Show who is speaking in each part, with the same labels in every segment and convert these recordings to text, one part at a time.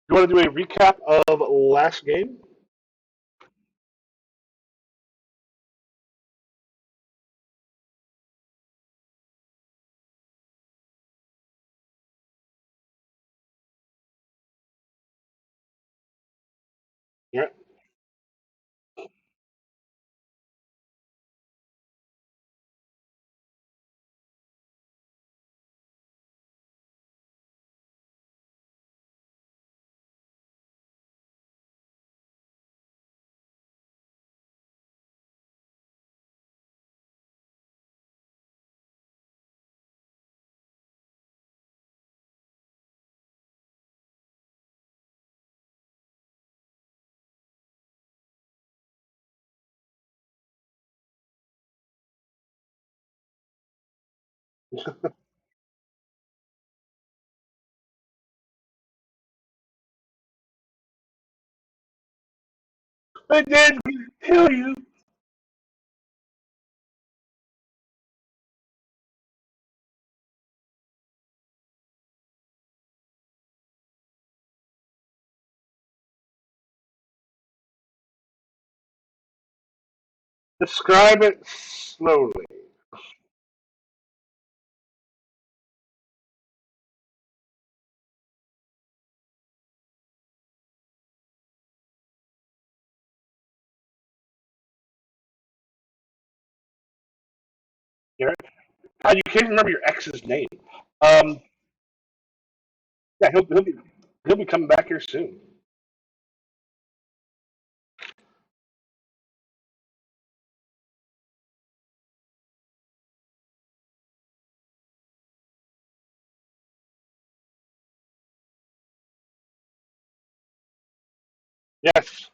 Speaker 1: You want to do a recap of last game? Yeah. I did tell you. Describe it slowly. Garrett. God, you can't remember your ex's name. Um, yeah, he'll be coming back here soon. Yes.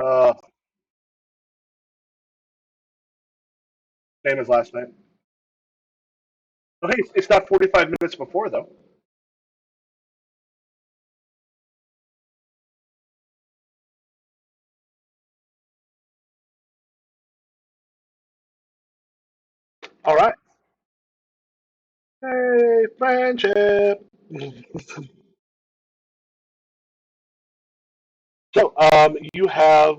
Speaker 1: Uh, Same as last night. Okay, it's not 45 minutes before though. All right. Hey, friendship. So, you have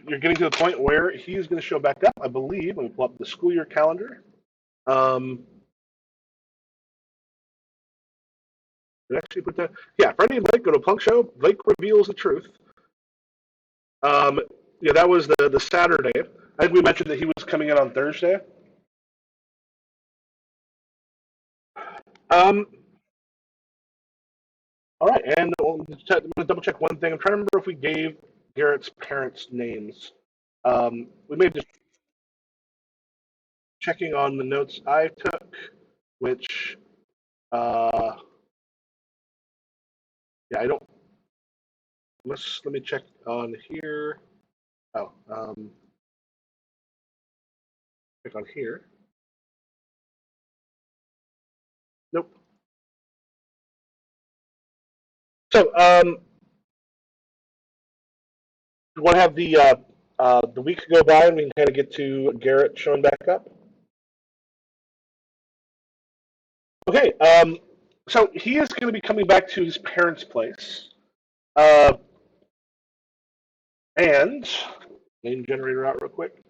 Speaker 1: you're getting to the point where he's going to show back up. I believe. Let me pull up the school year calendar. Um, did I actually put that? Yeah, Freddie and Blake go to Punk Show. Blake reveals the truth. Um, yeah, that was the Saturday. I think we mentioned that he was coming in on Thursday. Um, all right, and I'm going to double check one thing. I'm trying to remember if we gave Garrett's parents' names. We may have just checking on the notes I took, which uh, yeah, I don't. Let me check on here. Oh, check on here. Nope. So, we want to have the week go by, and we can kind of get to Garrett showing back up. Okay. So he is going to be coming back to his parents' place, uh, and name generator out real quick.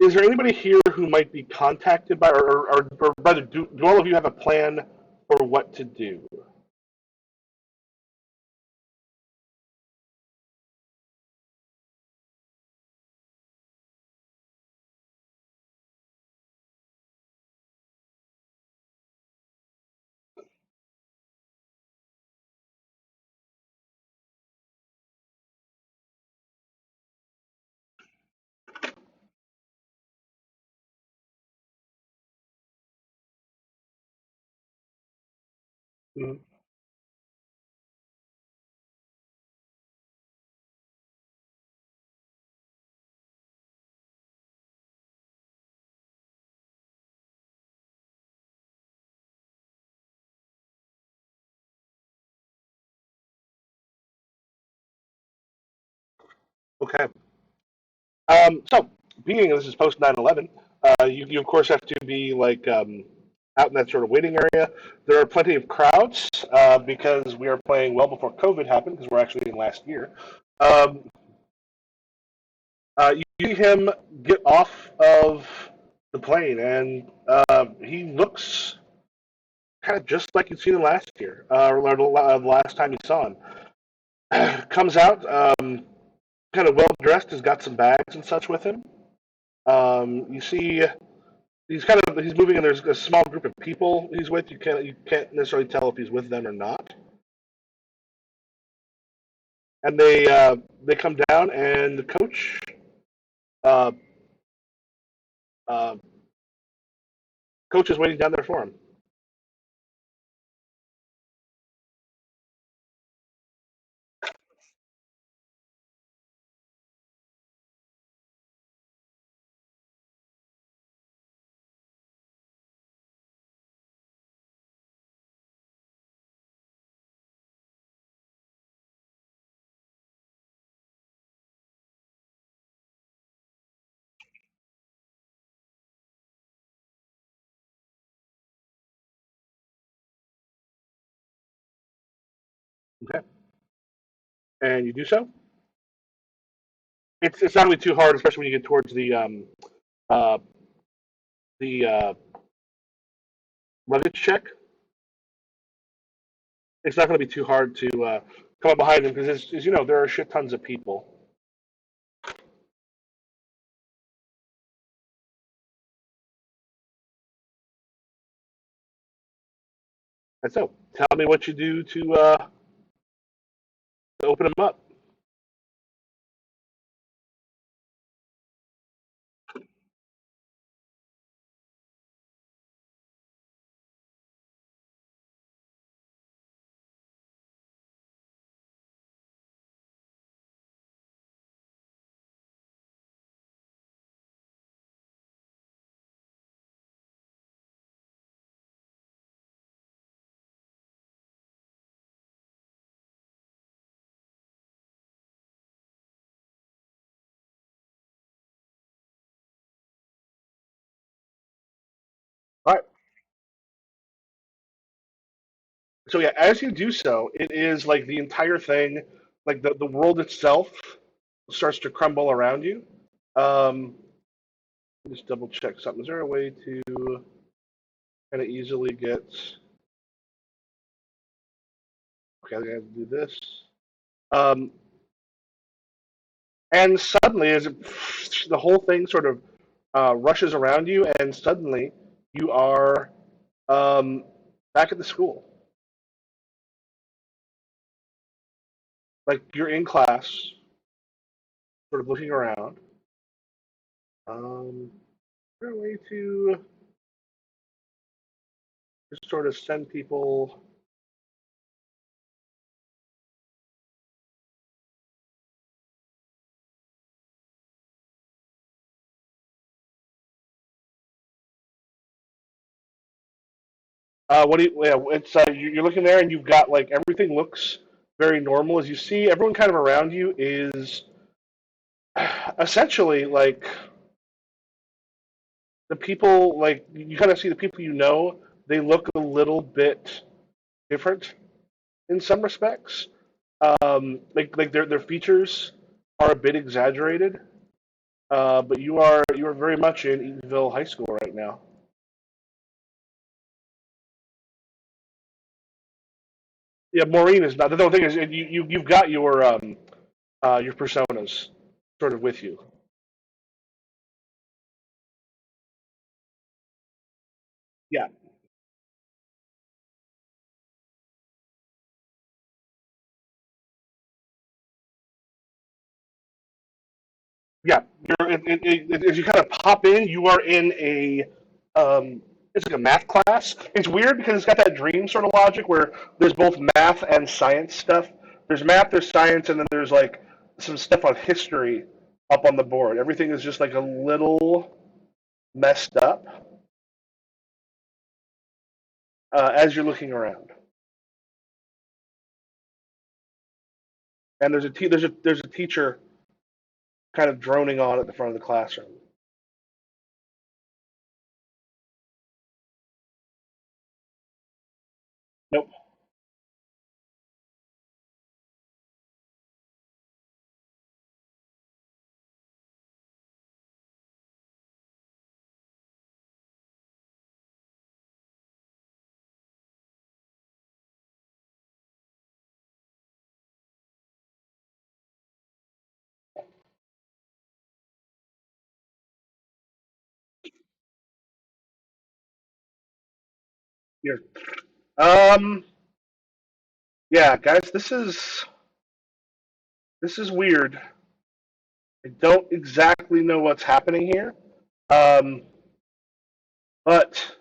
Speaker 1: Is there anybody here who might be contacted by, or rather, do all of you have a plan for what to do? Mhm. Okay. So, being this is post 9/11, you of course have to be like out in that sort of waiting area. There are plenty of crowds because we are playing well before COVID happened because we're actually in last year. Um, you see him get off of the plane, and he looks kind of just like you'd seen him last year, or the last time you saw him. Comes out, kind of well dressed, has got some bags and such with him. You see he's moving, and there's a small group of people he's with. You can't necessarily tell if he's with them or not. And they come down, and the uh, uh, coach is waiting down there for him. Okay, and you do so. It's not going to be too hard, especially when you get towards uh, the luggage check. It's not going to be too hard to come up behind him because, as you know, there are shit tons of people. And so, tell me what you do to open him up. All right. So yeah, as you do so, it is like the entire thing, like the world itself, starts to crumble around you. Um, just double check something. Is there a way to kind of easily get? Okay, I have to do this. Um, and suddenly, the whole thing sort of rushes around you, and suddenly you are back at the school. Like you're in class, sort of looking around. Is there a way to just sort of send people? What do you? Yeah, it's you're looking there, and you've got like everything looks very normal as you see. Everyone kind of around you is essentially like the people, like you kind of see the people you know. They look a little bit different in some respects. Like their features are a bit exaggerated. But you are very much in Eatonville High School right now. Yeah, Maureen is not. The thing is, you've got your personas sort of with you. Yeah, yeah. As you kind of pop in, you are in a it's like a math class. It's weird because it's got that dream sort of logic where there's both math and science stuff. There's math, there's science, and then there's like some stuff on history up on the board. Everything is just like a little messed up as you're looking around. And there's a teacher kind of droning on at the front of the classroom. Nope. Here. Um. Yeah, guys, this is weird. I don't exactly know what's happening here. Um. But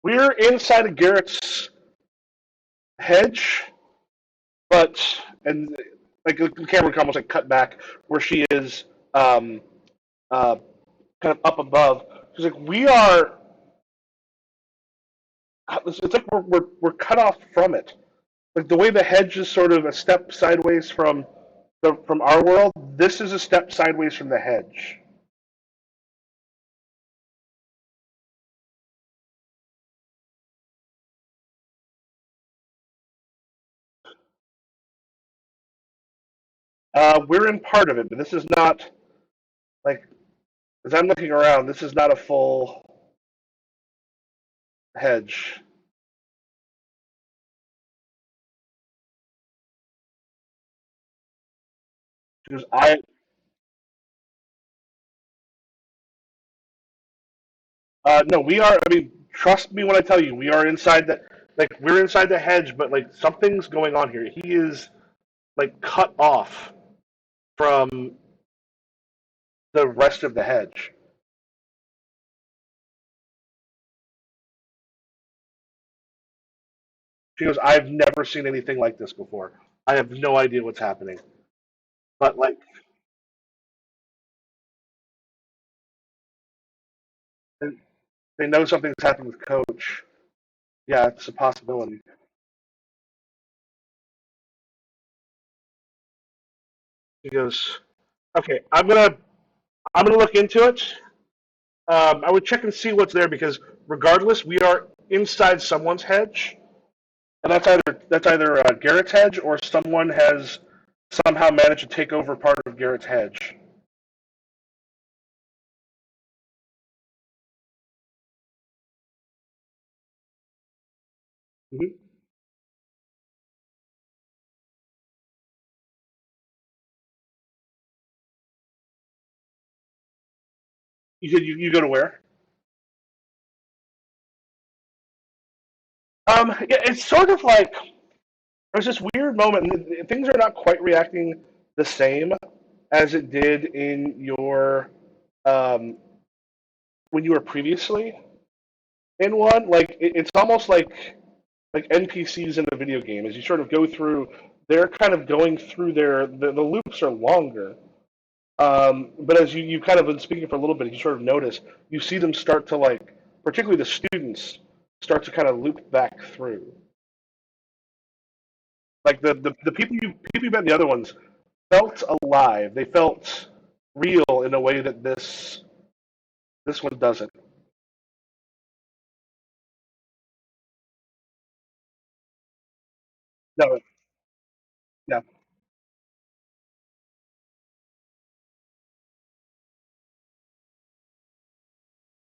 Speaker 1: we're inside of Garrett's hedge, but and like the camera can almost like cut back where she is, um, uh, kind of up above. She's like, we are. It's like we're cut off from it. Like the way the hedge is sort of a step sideways from our world. This is a step sideways from the hedge. We're in part of it, but this is not like as I'm looking around. This is not a full hedge. Because I no, we are. I mean, trust me when I tell you, we are inside the like we're inside the hedge, but like something's going on here. He is like cut off from the rest of the hedge. She goes, I've never seen anything like this before. I have no idea what's happening. But like they know something's happened with Coach. Yeah, it's a possibility. He goes, okay, I'm gonna look into it. I would check and see what's there because regardless, we are inside someone's hedge, and that's either Garrett's hedge or someone has somehow managed to take over part of Garrett's hedge. Mm-hmm. You said you go to where? Yeah, it's sort of like there's this weird moment, and things are not quite reacting the same as it did in your um, when you were previously in one. Like it's almost like NPCs in a video game. As you sort of go through, they're kind of going through the loops are longer. But as you kind of been speaking for a little bit, you sort of notice you see them start to like, particularly the students, start to kind of loop back through. Like the people you met in the other ones felt alive. They felt real in a way that this one doesn't. No, yeah,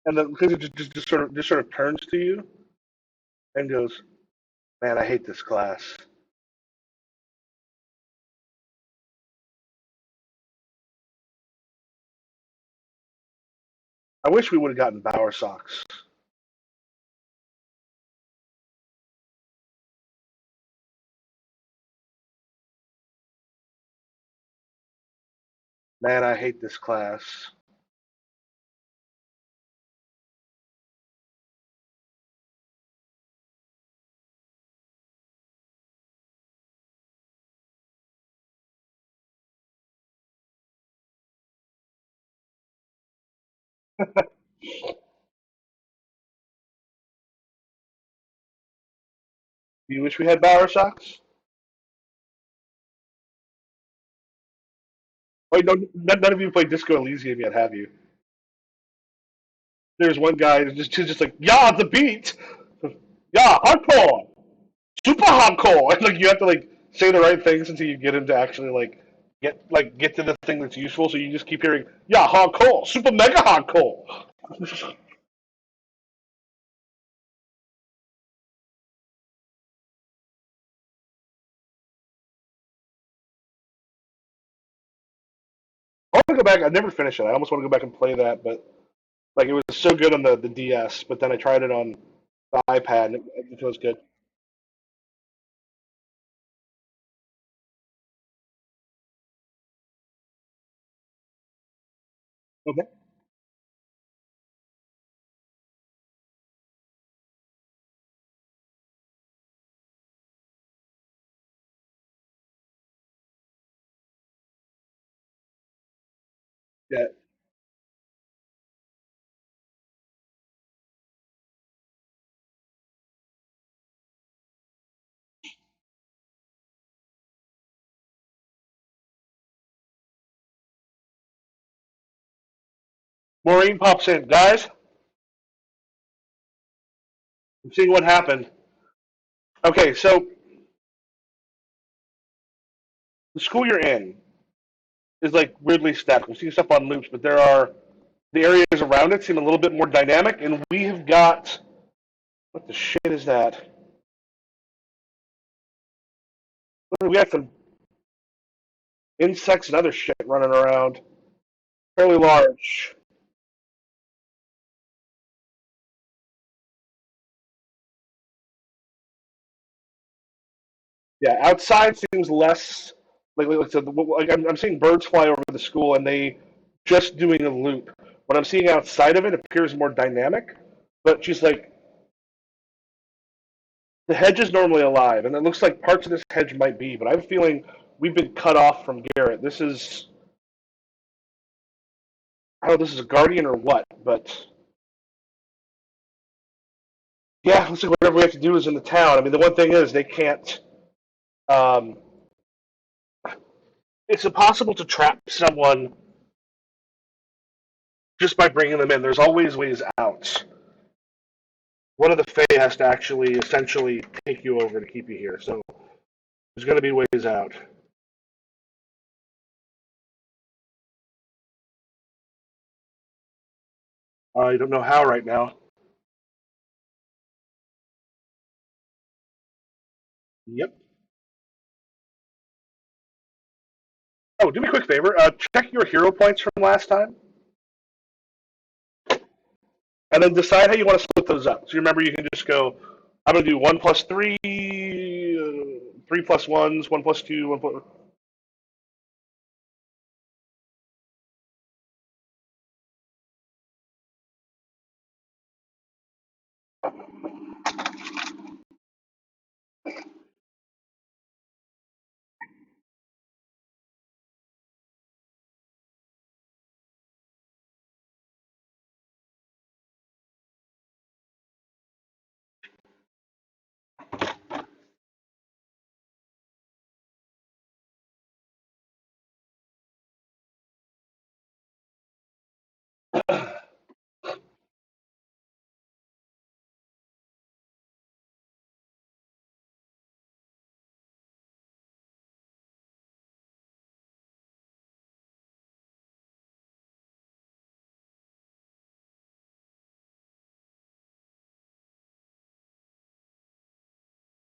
Speaker 1: and then because it just sort of turns to you and goes, "Man, I hate this class. I wish we would have gotten Bauer socks. Man, I hate this class." Do you wish we had Bauer socks? Oh, no, none of you played Disco Elysium yet, have you? There's one guy who's just like, yeah, the beat, yeah, hardcore, super hardcore, and like you have to like say the right things until you get into actually get to the thing that's useful. So you just keep hearing, yeah, hardcore, super mega hardcore. I want to go back. I never finished it. I almost want to go back and play that, but like it was so good on the DS. But then I tried it on the iPad, and it feels good. Okay. Yeah. Maureen pops in, guys. I'm seeing what happened. Okay, so the school you're in is like weirdly stacked. I'm seeing stuff on loops, but there are the areas around it seem a little bit more dynamic, and we have got what the shit is that? We got some insects and other shit running around, fairly large. Yeah, outside seems less like so like I'm seeing birds fly over the school, and they just doing a loop. What I'm seeing outside of it appears more dynamic, but she's like the hedge is normally alive, and it looks like parts of this hedge might be, but I have a feeling we've been cut off from Garrett. This is I don't know if this is a guardian or what, but yeah, looks like whatever we have to do is in the town. I mean, the one thing is they can't. Um, it's impossible to trap someone just by bringing them in. There's always ways out. One of the Fae has to actually essentially take you over to keep you here. So there's going to be ways out. I don't know how right now. Yep. Oh, do me a quick favor. Check your hero points from last time, and then decide how you want to split those up. So remember, you can just go. I'm going to do 1+3, 3+1s, 1+2, 1+.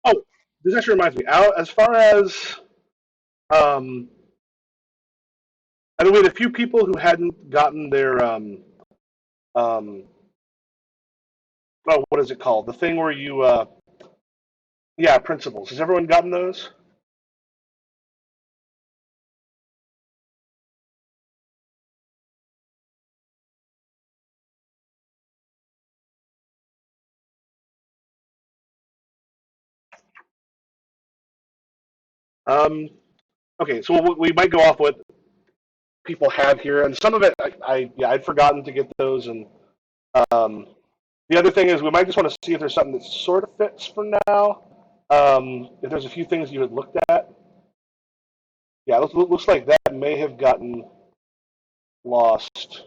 Speaker 1: Oh, this actually reminds me. Al, as far as um, I know we had a few people who hadn't gotten their um, oh, what is it called? The thing where you yeah, principles. Has everyone gotten those? Um, okay, so we might go off what people have here, and some of it I yeah I'd forgotten to get those, and um, the other thing is we might just want to see if there's something that sort of fits for now. If there's a few things you had looked at, Yeah, looks like that may have gotten lost.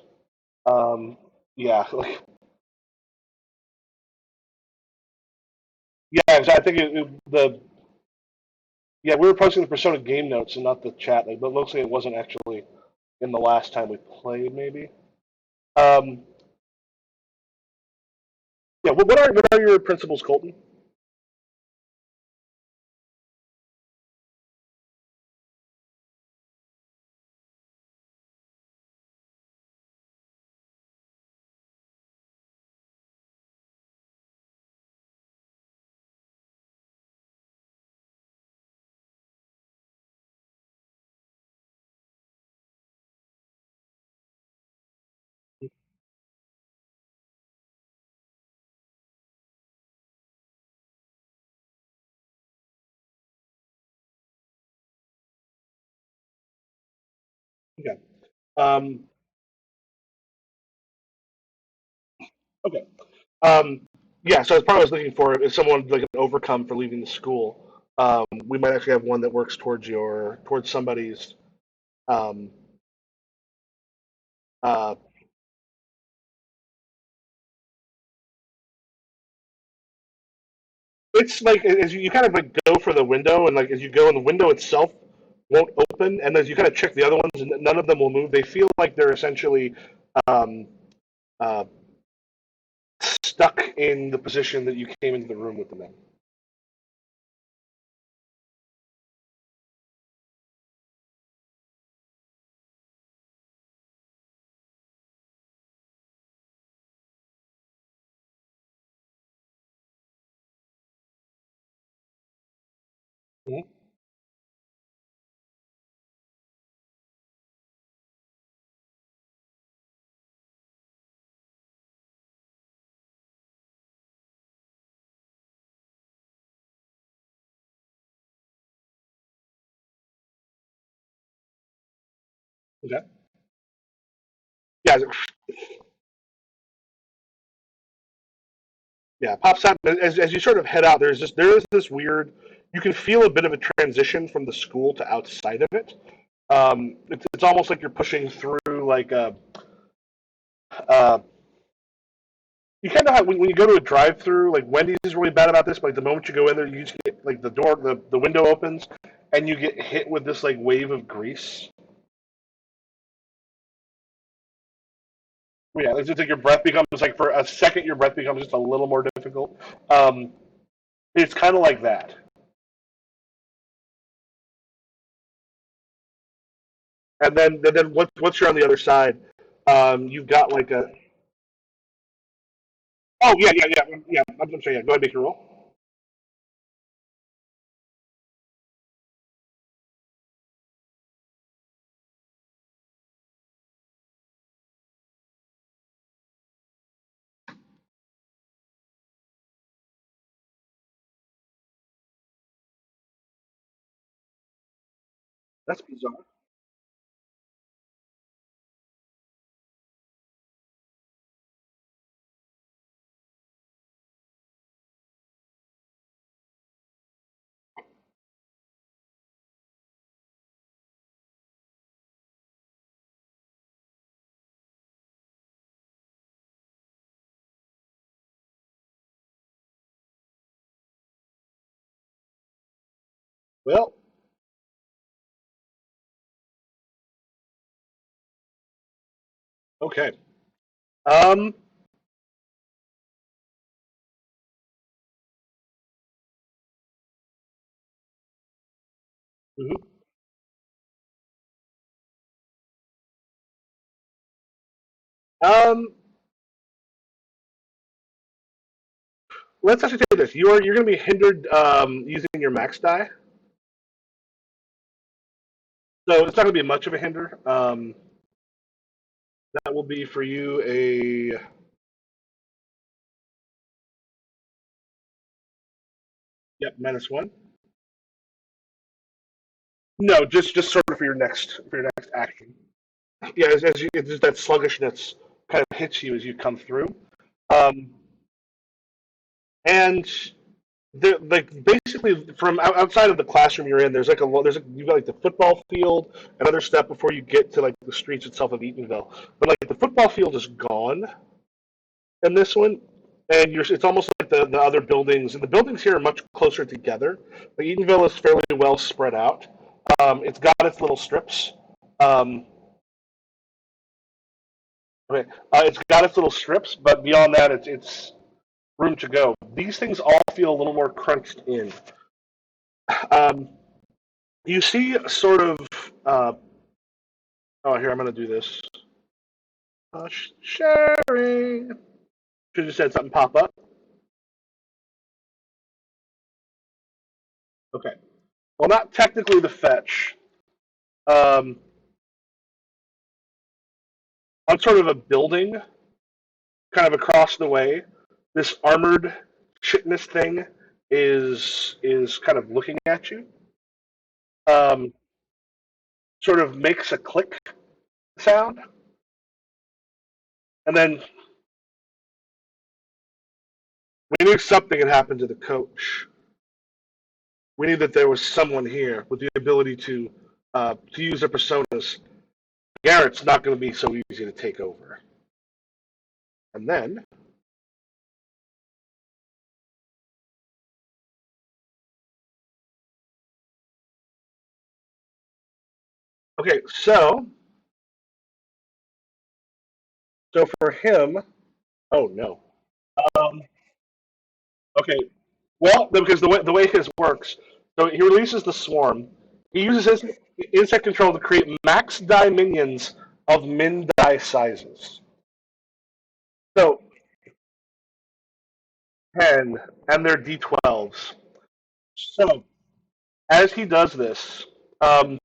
Speaker 1: Um, yeah, like yeah, I think the yeah we were posting the Persona game notes and not the chat, like, but it looks like it wasn't actually in the last time we played, maybe. Um, yeah, what are your principles, Colton? Okay. Um, okay. Um, yeah, so it's probably I was looking for if someone like an overcome for leaving the school. We might actually have one that works towards somebody's. Um, uh, it's like as you kind of like go for the window, and like as you go, and the window itself won't open, and as you kind of check the other ones, and none of them will move. They feel like they're essentially um, uh, stuck in the position that you came into the room with them in. Mhm. Okay. Yeah, yeah. Pops out as you sort of head out. There is this weird. You can feel a bit of a transition from the school to outside of it. It's almost like you're pushing through like a. Uh, you kind of have when you go to a drive-through. Like Wendy's is really bad about this. But like the moment you go in there, you just get like the window opens, and you get hit with this like wave of grease. Yeah, it's just like your breath becomes like for a second, your breath becomes just a little more difficult. Um, it's kind of like that. And then once you're on the other side, you've got like a. Oh yeah. I'm sorry. Yeah, go ahead and make your roll. That's bizarre. Well, okay. Um, mhm. um, let's actually take this. You're going to be hindered using your max die, so it's not going to be much of a hinder. That will be for you a yep -1. No, just sort of for your next action. Yeah, as you, it's just that sluggishness kind of hits you as you come through. Um, and like basically basically from outside of the classroom you're in, there's like you've got like the football field, another step before you get to like the streets itself of Eatonville. But like the football field is gone in this one, and it's almost like the other buildings. And the buildings here are much closer together. Like Eatonville is fairly well spread out. It's got its little strips. Um, okay, it's got its little strips, but beyond that, it's room to go. These things all feel a little more crunched in. Um, you see sort of oh, here, I'm going to do this. Sharing. Should have said something pop up. Okay. Well, not technically the fetch. Um, on sort of a building, kind of across the way, this armored chitinous thing is kind of looking at you. Um, sort of makes a click sound, and then we knew something had happened to the coach. We knew that there was someone here with the ability to use their personas. Garrett's not going to be so easy to take over. And then, okay, so for him, oh no. Um, okay, well, because the way his works, so he releases the swarm. He uses his insect control to create max die minions of min die sizes. So 10, and they're D12s. So as he does this, um,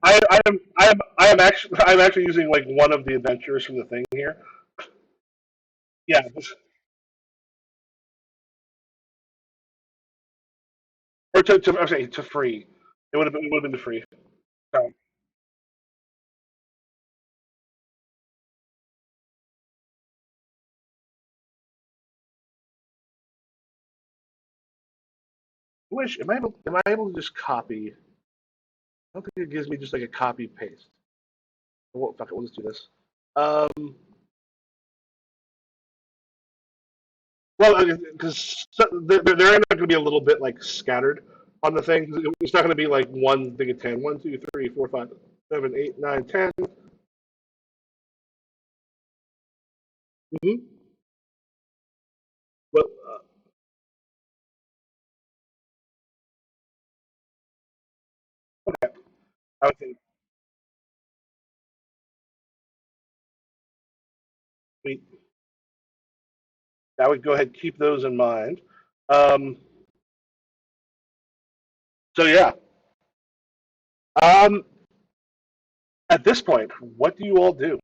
Speaker 1: I I am actually using like one of the adventures from the thing here. Yeah, or I'm saying to free. It would have been to free. So, am I able to just copy? I don't think it gives me just like a copy paste. Well, fuck it, we'll just do this. Um, well, because they're not going to be a little bit like scattered on the thing. It's not going to be like one thing of 10. 1, 2, 3, 4, 5, 7, 8, 9, 10. Mm-hmm. But I would think we I would go ahead and keep those in mind. Um, so yeah. Um, at this point, what do you all do?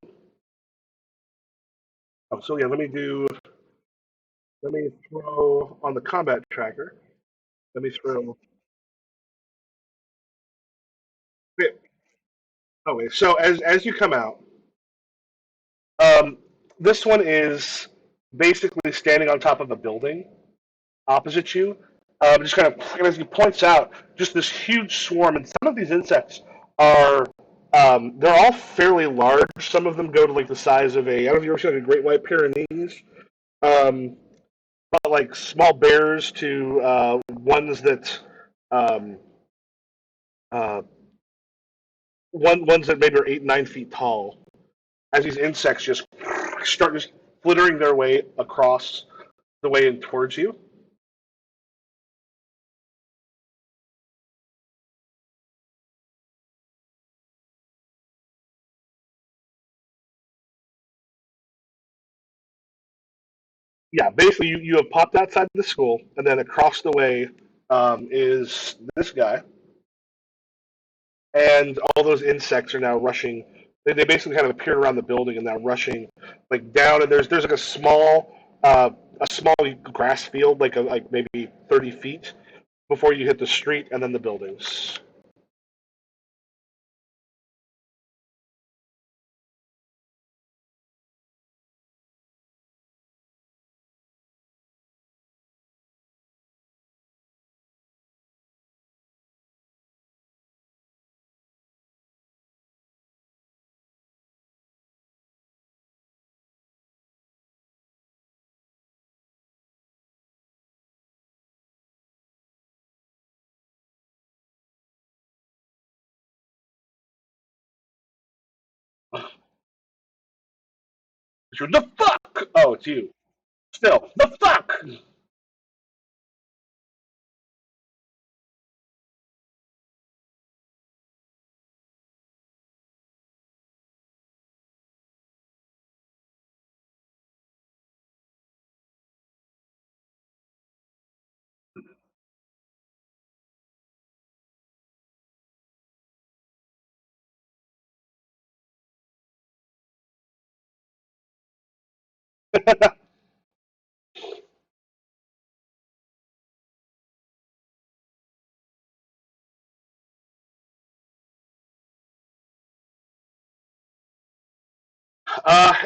Speaker 1: Oh, so yeah, let me throw on the combat tracker. Let me throw. Okay, so as you come out, um, this one is basically standing on top of a building opposite you. Just kind of, and as he points out, just this huge swarm, and some of these insects are, they're all fairly large. Some of them go to like the size of I don't know if you've ever seen like a great white Pyrenees, um, but like small bears to ones that, um, uh, ones that maybe are 8, 9 feet tall. As these insects just start just flittering their way across the way and towards you. Yeah, basically you have popped outside the school, and then across the way is this guy, and all those insects are now rushing. They basically kind of appeared around the building and now rushing like down, and there's like a small uh, a small grass field, like maybe 30 feet before you hit the street and then the buildings. The fuck! Oh, it's you. Still, the fuck!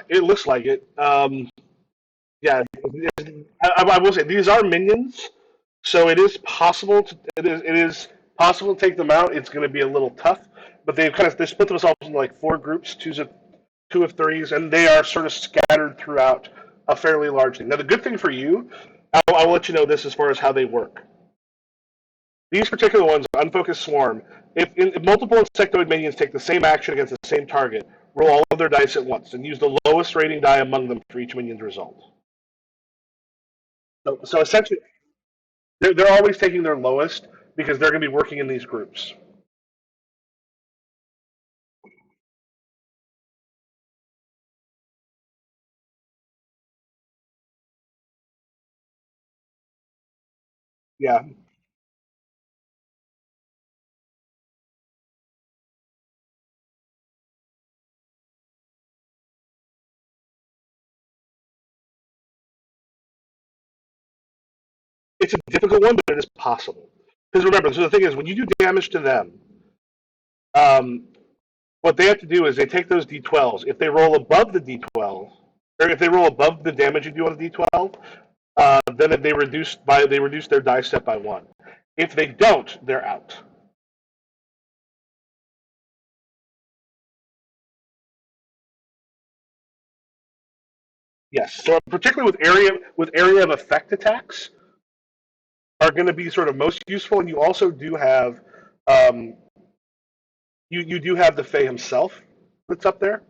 Speaker 1: It looks like it. Yeah, I will say these are minions, so it is possible to it is possible to take them out. It's going to be a little tough, but they split themselves into like four groups, two of threes, and they are sort of scattered throughout a fairly large thing. Now, the good thing for you, I'll let you know this as far as how they work. These particular ones, Unfocused Swarm, if multiple insectoid minions take the same action against the same target, roll all of their dice at once and use the lowest rating die among them for each minion's result. So essentially, they're always taking their lowest because they're going to be working in these groups. Yeah, it's a difficult one, but it is possible. Because remember, so the thing is, when you do damage to them, um, what they have to do is they take those d12s. If they roll above the d12, or if they roll above the damage you do on the d12, then they reduce their die set by one. If they don't, they're out. Yes. So particularly with area of effect attacks are going to be sort of most useful, and you also do have um, you do have the Fae himself that's up there.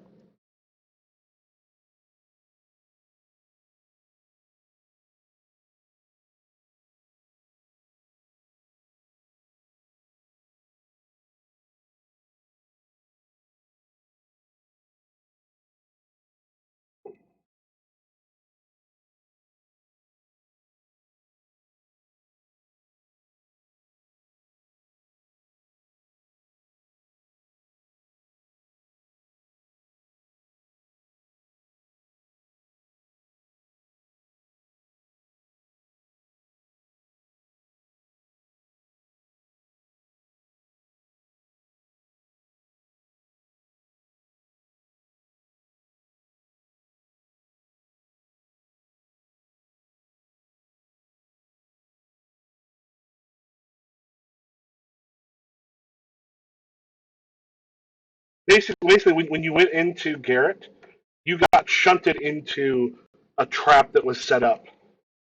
Speaker 1: Basically, when you went into Garrett, you got shunted into a trap that was set up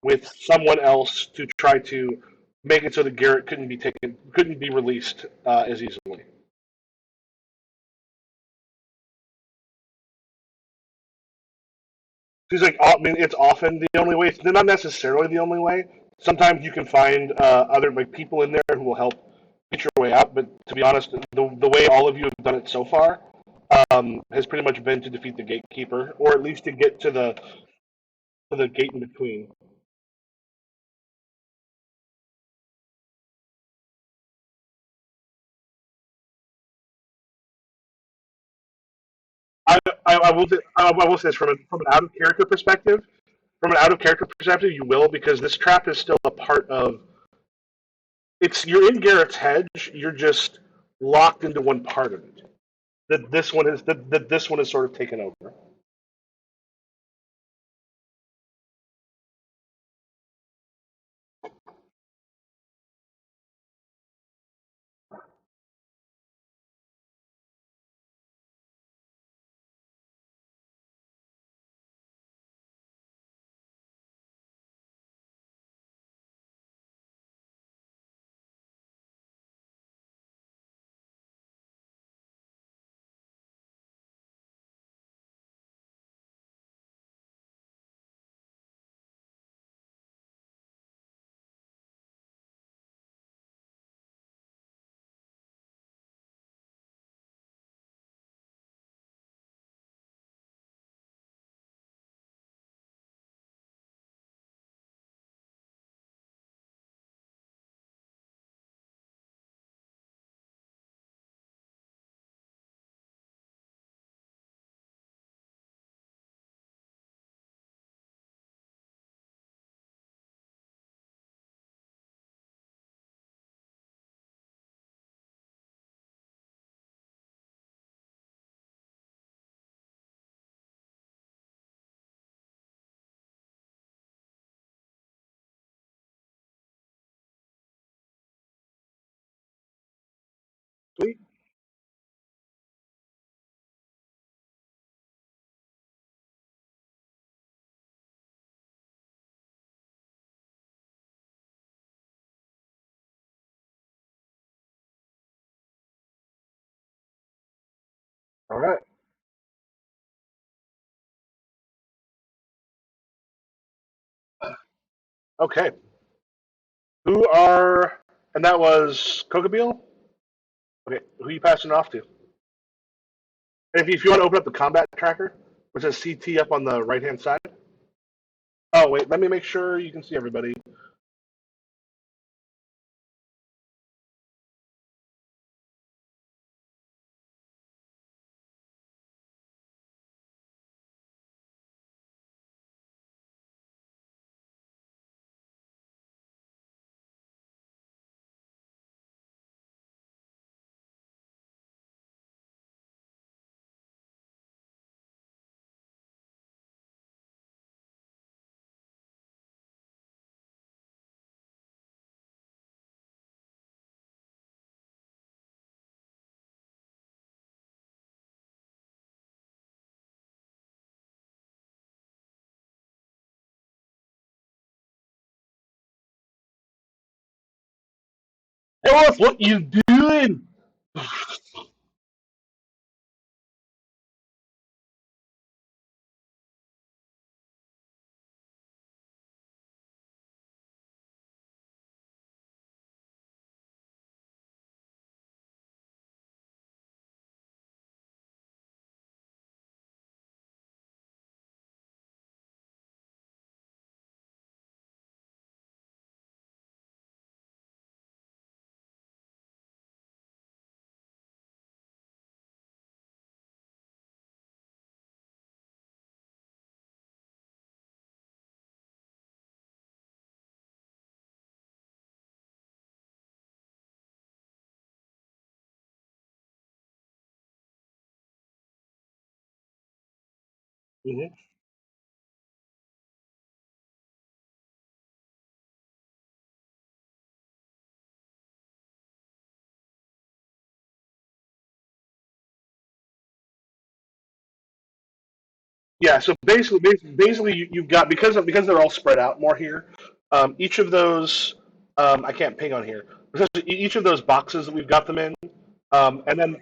Speaker 1: with someone else to try to make it so that Garrett couldn't be released as easily. She's like, I mean, it's often the only way. It's not necessarily the only way. Sometimes you can find other like people in there who will help get your way out. But to be honest, the way all of you have done it so far has pretty much been to defeat the gatekeeper, or at least to get to the gate in between. I will say this from an out of character perspective. from an out of character perspective, you will because this trap is still a part of. It's you're in Garrett's hedge. You're just locked into one part of it. That this one is sort of taken over. Sweet. All right. Okay. Who are and that was Kokabeel? Okay. Who are you passing it off to? If you want to open up the combat tracker, which says CT up on the right hand side. Oh wait, let me make sure you can see everybody. Hey Wolf, what you doing? Mm-hmm. Yeah, so basically you've got because they're all spread out more here. Each of those I can't ping on here. Because each of those boxes that we've got them in, and then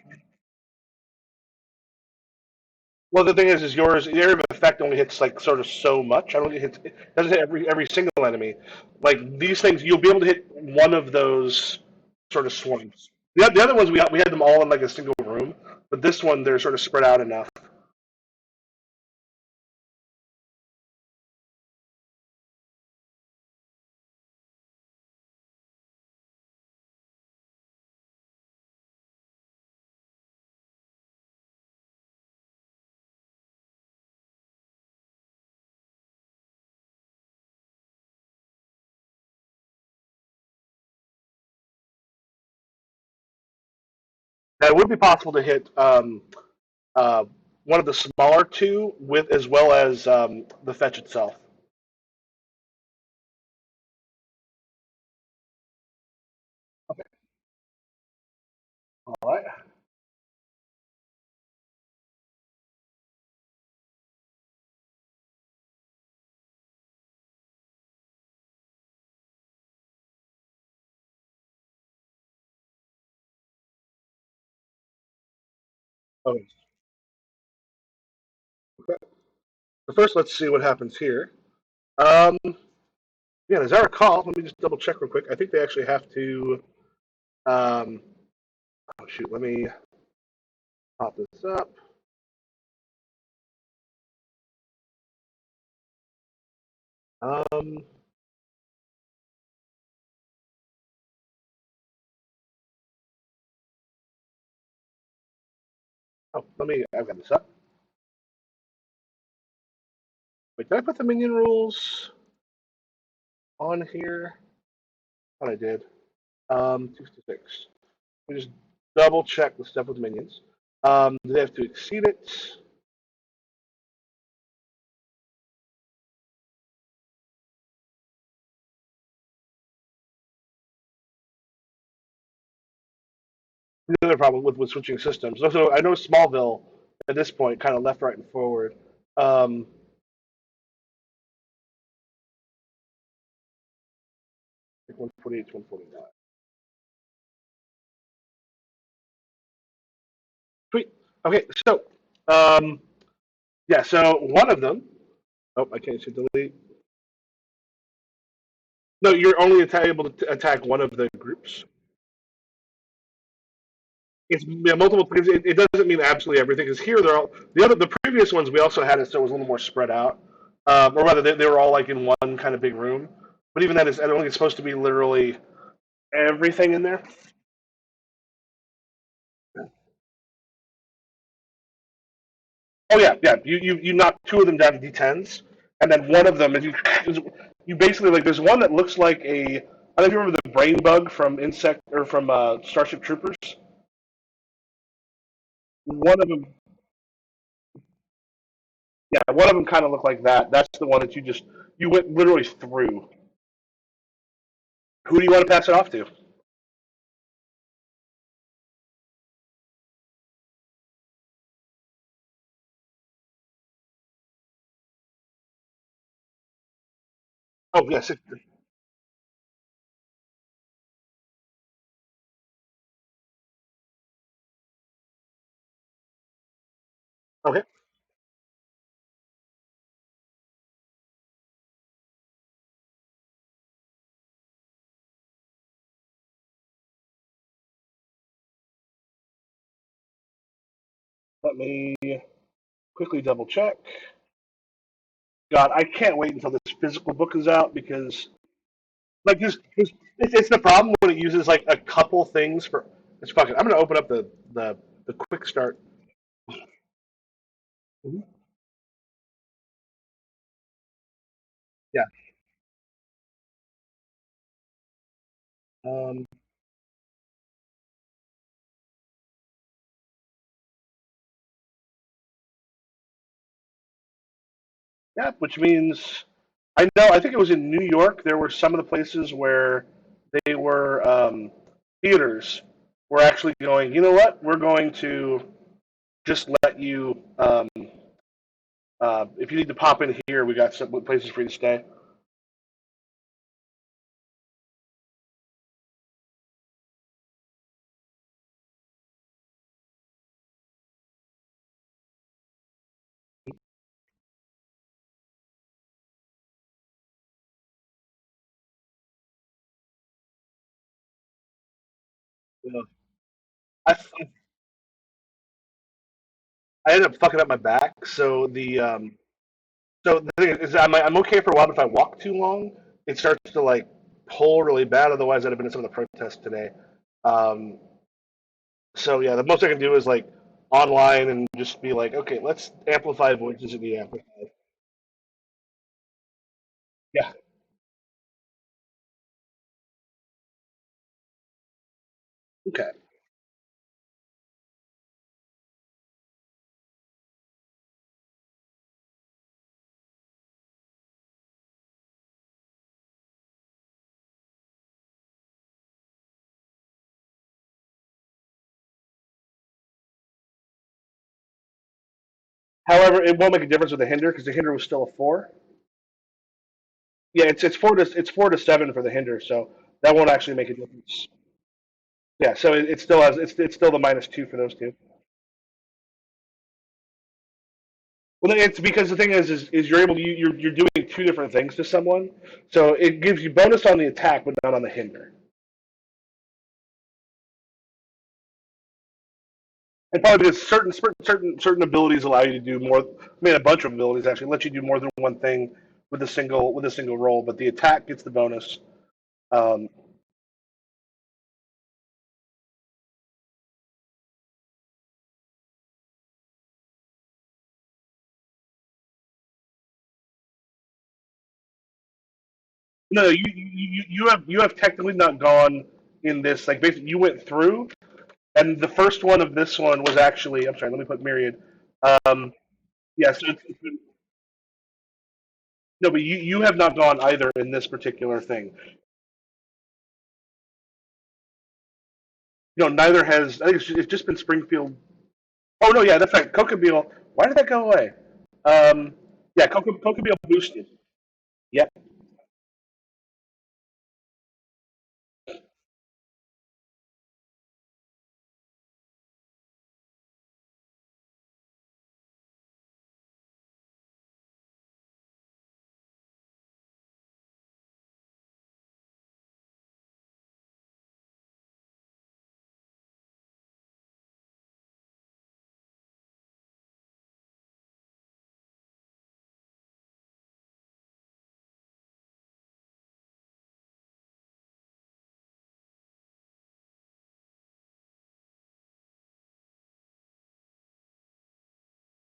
Speaker 1: well the thing is yours the area of effect only hits like sort of so much. I don't think it doesn't hit every single enemy. Like these things, you'll be able to hit one of those sort of swarms. The other ones we had them all in like a single room, but this one they're sort of spread out enough. Now, it would be possible to hit uh, one of the smaller two with as well as the fetch itself. Okay. All right. Okay. So first, let's see what happens here. Um, yeah, as I recall, let me just double check real quick. I think they actually have to. Um, oh shoot, let me pop this up. Um, oh, let me. I've got this up. Wait, did I put the minion rules on here? I thought I did. 266. Let me just double check the stuff with minions. Do they have to exceed it? The other problem with switching systems. So I know Smallville at this point kind of left, right, and forward. Um, 148 149. Sweet. Okay, so um, yeah, so one of them. Oh, I can't see delete. No, you're only able to attack one of the groups. It's yeah, multiple because it doesn't mean absolutely everything. Because here they're all the previous ones we also had it so it was a little more spread out, or rather they were all like in one kind of big room. But even that is I don't think it's supposed to be literally everything in there. Oh yeah, yeah. You knock two of them down to D10s, and then one of them you basically like there's one that looks like a I don't know if you remember the brain bug from Insect or from Starship Troopers. One of them, yeah, one of them kind of looked like that. That's the one that you went literally through. Who do you want to pass it off to? Oh yes, okay. Let me quickly double check. God, I can't wait until this physical book is out because like it's the problem when it uses like a couple things for. It's fucking. I'm gonna open up the quick start. Mhm. Yeah. Um, yeah, which means I know. I think it was in New York. There were some of the places where they were theaters were actually going. You know what? We're going to just let you. If you need to pop in here, we got some places for you to stay. Yeah. I, I ended up fucking up my back, so the thing is, I'm okay for a while, but if I walk too long, it starts to like pull really bad. Otherwise, I'd have been in some of the protests today. Um, so yeah, the most I can do is like online and just be like, okay, let's amplify voices in the amplifier. Yeah. Okay. However, it won't make a difference with the hinder because the hinder was still a 4. Yeah, it's 4 to 7 for the hinder, so that won't actually make a difference. Yeah, so it still has it's still the -2 for those two. Well, it's because the thing is you're able to you're doing two different things to someone, so it gives you bonus on the attack but not on the hinder. And probably because certain abilities allow you to do more. I mean, a bunch of abilities actually let you do more than one thing with a single roll. But the attack gets the bonus. Um, no, you have technically not gone in this. Like basically, you went through, and the first one of this one was actually. I'm sorry. Let me put myriad. Um, yeah, so no, but you have not gone either in this particular thing. No, neither has. I think it's just been Springfield. Oh no, yeah, that's right. Cocobeel. Why did that go away? Um, yeah, Cocobeel boosted. Yep.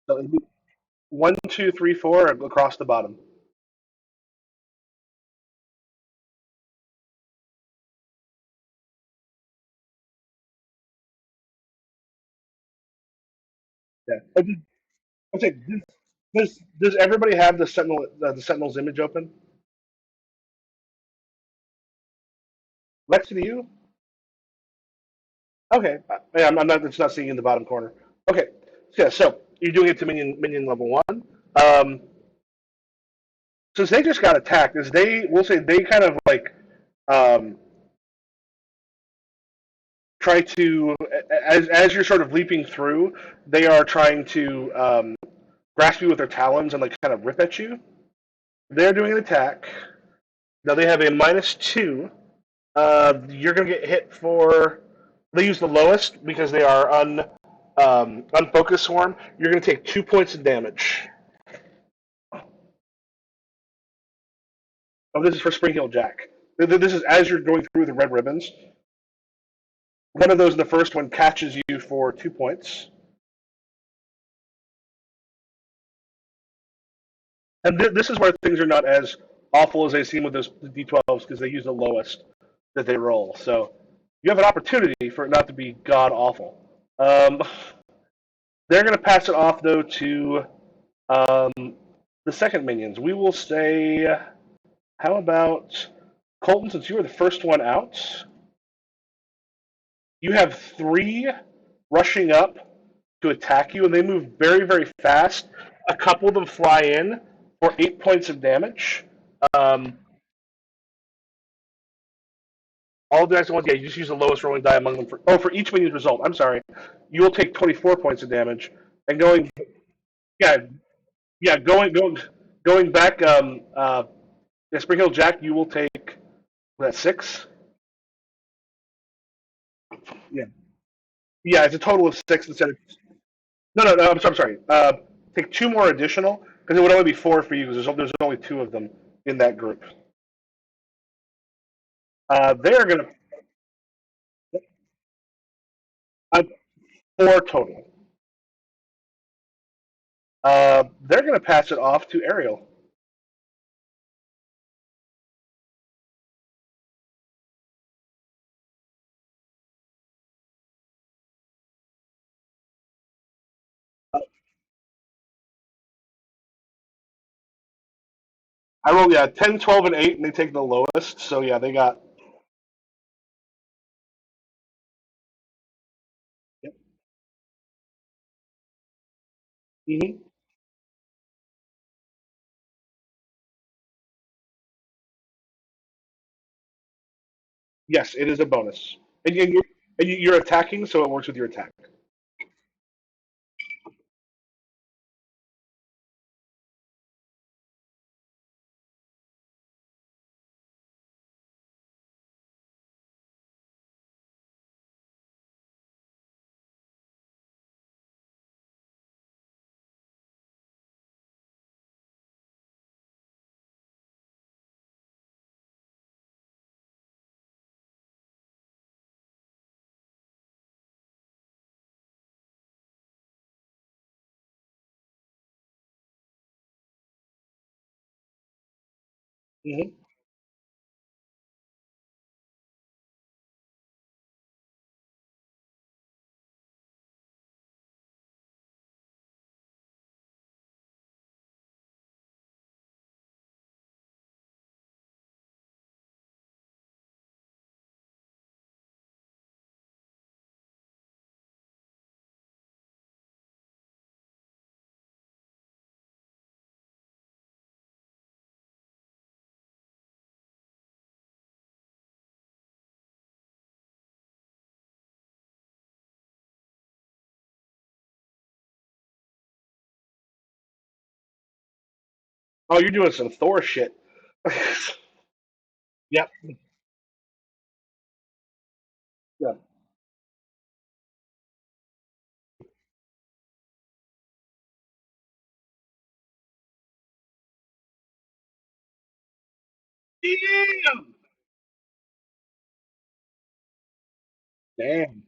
Speaker 1: So it'd be 1, 2, 3, 4 across the bottom. Yeah. Okay. Does everybody have the Sentinel's image open? Next to you? Okay. Yeah, I'm not. It's not seeing in the bottom corner. Okay. So, yeah. So you're doing it to minion level 1. Um, since they just got attacked, is they we'll say they kind of like um, try to as you're sort of leaping through, they are trying to grasp you with their talons and like kind of rip at you. They're doing an attack. Now they have a -2. You're gonna get hit for. They use the lowest because they are unfocused swarm. You're gonna take 2 points of damage. Oh, this is for Spring Hill Jack. This is as you're going through the red ribbons. One of those in the first one catches you for 2 points. And this is where things are not as awful as they seem with those D12s because they use the lowest that they roll. So you have an opportunity for it not to be god awful. They're going to pass it off though to um, the second minions. We will say, how about Colton? Since you were the first one out, you have 3 rushing up to attack you, and they move very, very fast. A couple of them fly in for 8 points of damage. Um, all the dice at once. Yeah, you just use the lowest rolling die among them. For each minion's result. I'm sorry, you will take 24 points of damage. And going, yeah, yeah, going back. Yeah, Spring Hill Jack, you will take that 6. Yeah, yeah, it's a total of 6 instead of. No. I'm sorry. Take 2 more additional because it would only be 4 for you because there's only 2 of them in that group. They're gonna uh, 4 total. They're gonna pass it off to Ariel. I rolled 10, 12, and 8, and they take the lowest. So yeah, they got. Yep. Mhm. Yes, it is a bonus, and you're attacking, so it works with your attack. Hmm. Oh, you're doing some Thor shit. Yep. Yep. Damn. Damn.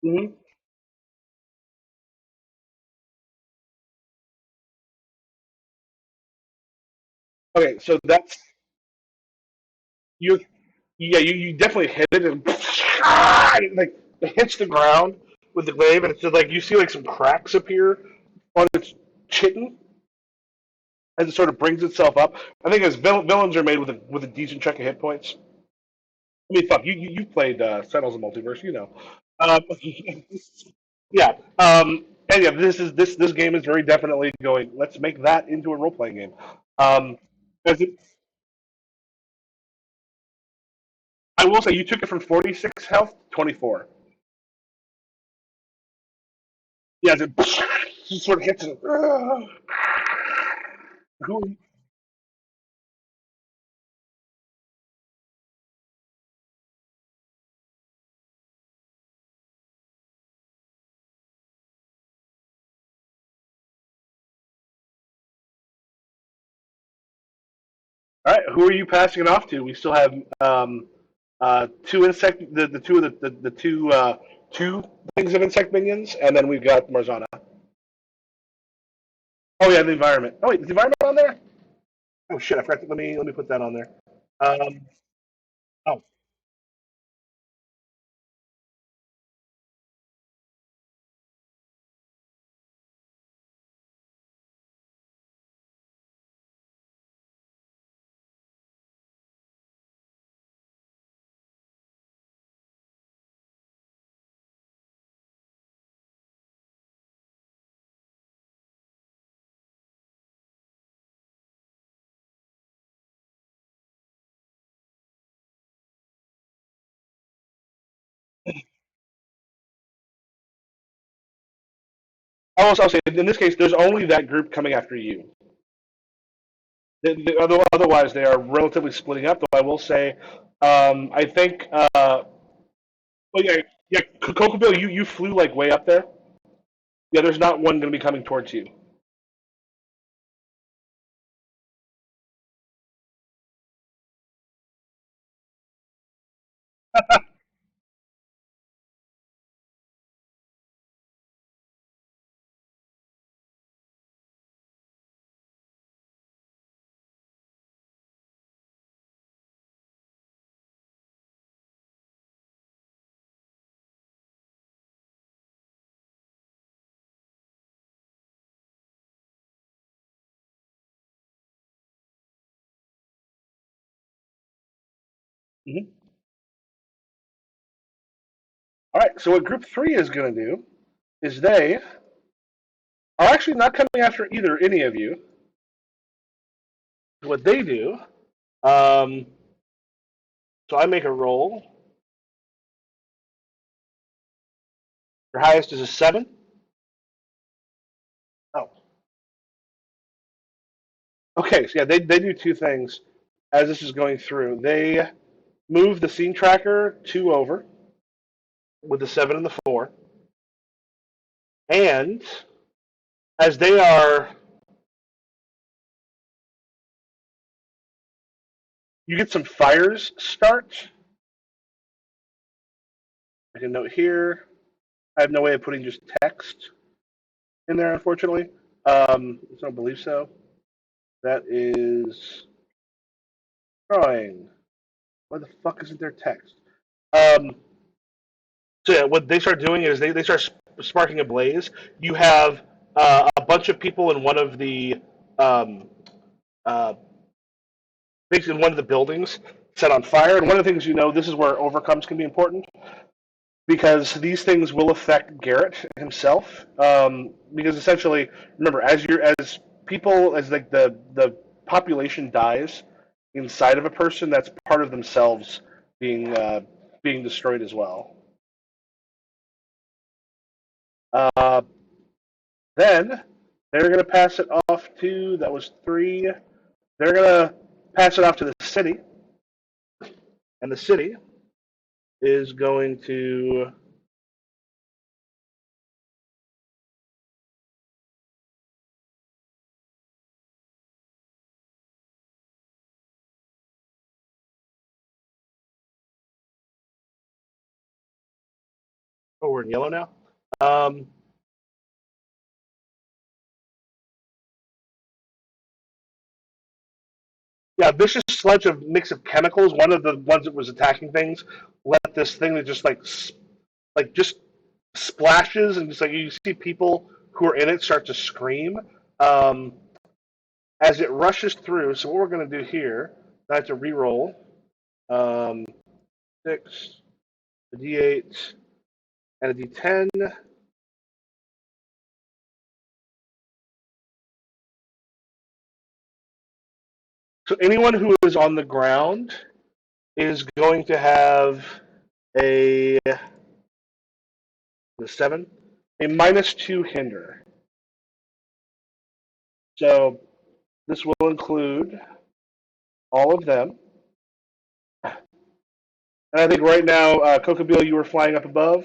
Speaker 1: Hmm. Okay, so that's you. Yeah, you definitely hit it and like it hits the ground with the glaive, and it's just like you see like some cracks appear on its chitin as it sort of brings itself up. I think as villains are made with a decent chunk of hit points. I mean, fuck you played Sentinels of Multiverse, you know. Um, yeah, and yeah, this game is very definitely going. Let's make that into a role playing game. Um, as it, I will say, you took it from 46 health to 24. Yeah, it just sort of hits it. Who, all right, who are you passing it off to? We still have two insect, the two of the two two things of insect minions, and then we've got Marzana. Oh yeah, the environment. Oh wait, is the environment on there? Oh shit, I forgot. Let me put that on there. Um, oh, I'll say in this case, there's only that group coming after you. Otherwise, they are relatively splitting up. Though I will say, I think, well, yeah, yeah, Coco Bill, you flew like way up there. Yeah, there's not one going to be coming towards you. Mhm. All right. So what Group Three is going to do is they are actually not coming after either any of you. What they do, um, so I make a roll. Your highest is a 7. Oh, okay. So yeah, they do two things as this is going through. They move the scene tracker 2 over with the 7 and the 4, and as they are, you get some fires start. I can note here. I have no way of putting just text in there, unfortunately. I don't believe so. That is drawing. Why the fuck isn't there text? Um, so yeah, what they start doing is they start sparking a blaze. You have a bunch of people in one of the um, uh, basically one of the buildings set on fire. And one of the things you know, this is where overcomes can be important because these things will affect Garrett himself. Because essentially, remember, as people as like the population dies inside of a person, that's part of themselves being destroyed as well. Uh, then they're going to pass it off to that was 3. They're going to pass it off to the city, and the city is going to. Oh, we're in yellow now. Um, Yeah, vicious sludge of mix of chemicals. One of the ones that was attacking things let this thing that just like just splashes and just like you see people who are in it start to scream um, as it rushes through. So what we're going to do here, I have to re-roll 6, a D8, and a D10. So anyone who is on the ground is going to have a the 7, a -2 hinder. So this will include all of them. And I think right now, Coca you were flying up above,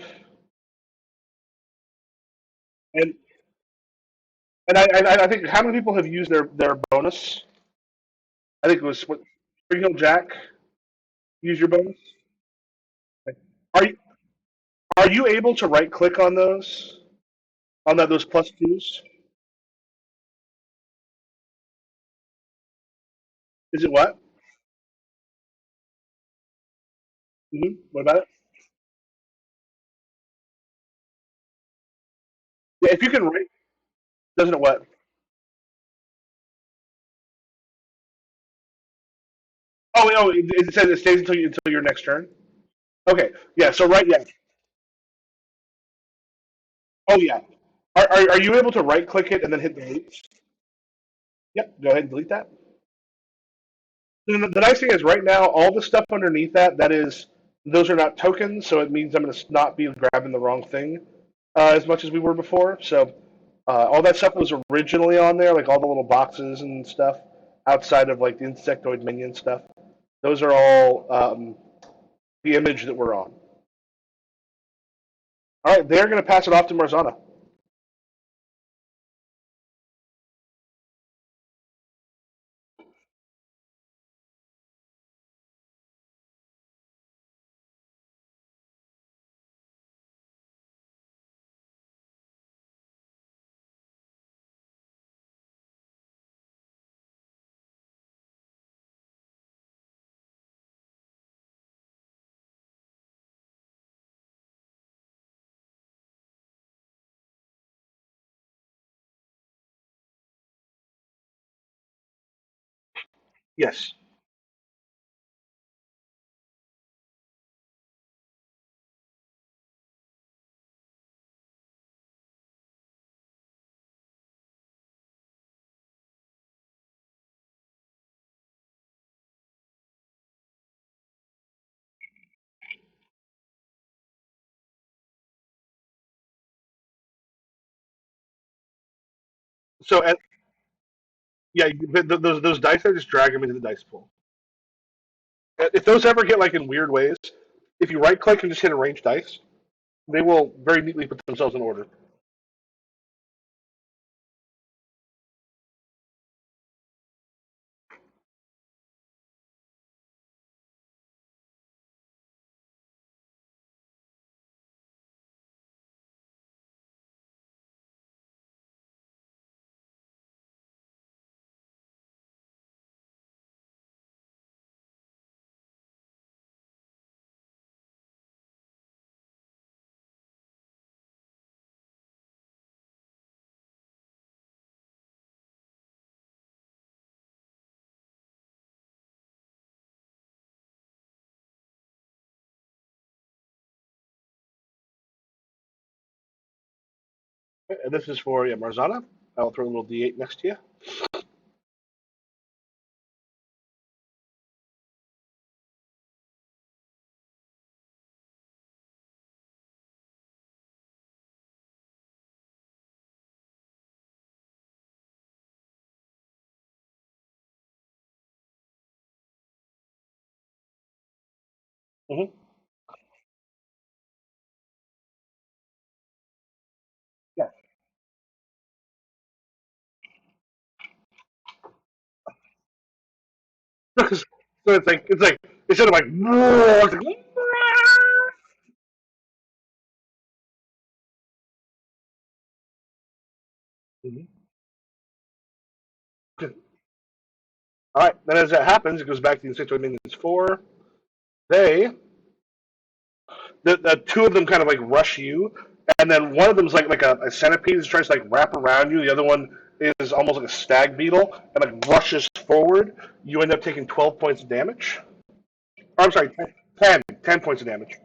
Speaker 1: and I think how many people have used their bonus? I think it was what Spring Hill Jack use your bonus. Are you are you able to right click on those plus twos? Is it what? What about it? Yeah, if you can right, doesn't it what? It says it stays until your next turn. Okay, yeah. So right, yeah. Oh yeah. Are you able to right click it and then hit delete? Yep. Go ahead and delete that. The nice thing is, right now, all the stuff underneath that is those are not tokens, so it means I'm going to not be grabbing the wrong thing as much as we were before. So all that stuff was originally on there, like all the little boxes and stuff outside of like the insectoid minion stuff. Those are all the image that we're on. All right, they're going to pass it off to Marzana. Yes. So yeah, those dice, I just drag them into the dice pool. If those ever get like in weird ways, if you right click and just hit arrange dice, they will very neatly put themselves in order. And this is for Marzana. I'll throw a little D8 next to you. Mm-hmm. Yeah. So it's like instead of like, it's like Mhm. All right. Then as that happens, it goes back to the Insectoid Minions 4. They the two of them kind of like rush you, and then one of them's like a centipede that tries to like wrap around you. The other one is almost like a stag beetle and like rushes forward. You end up taking 12 points of damage. Or, I'm sorry, 10 points of damage.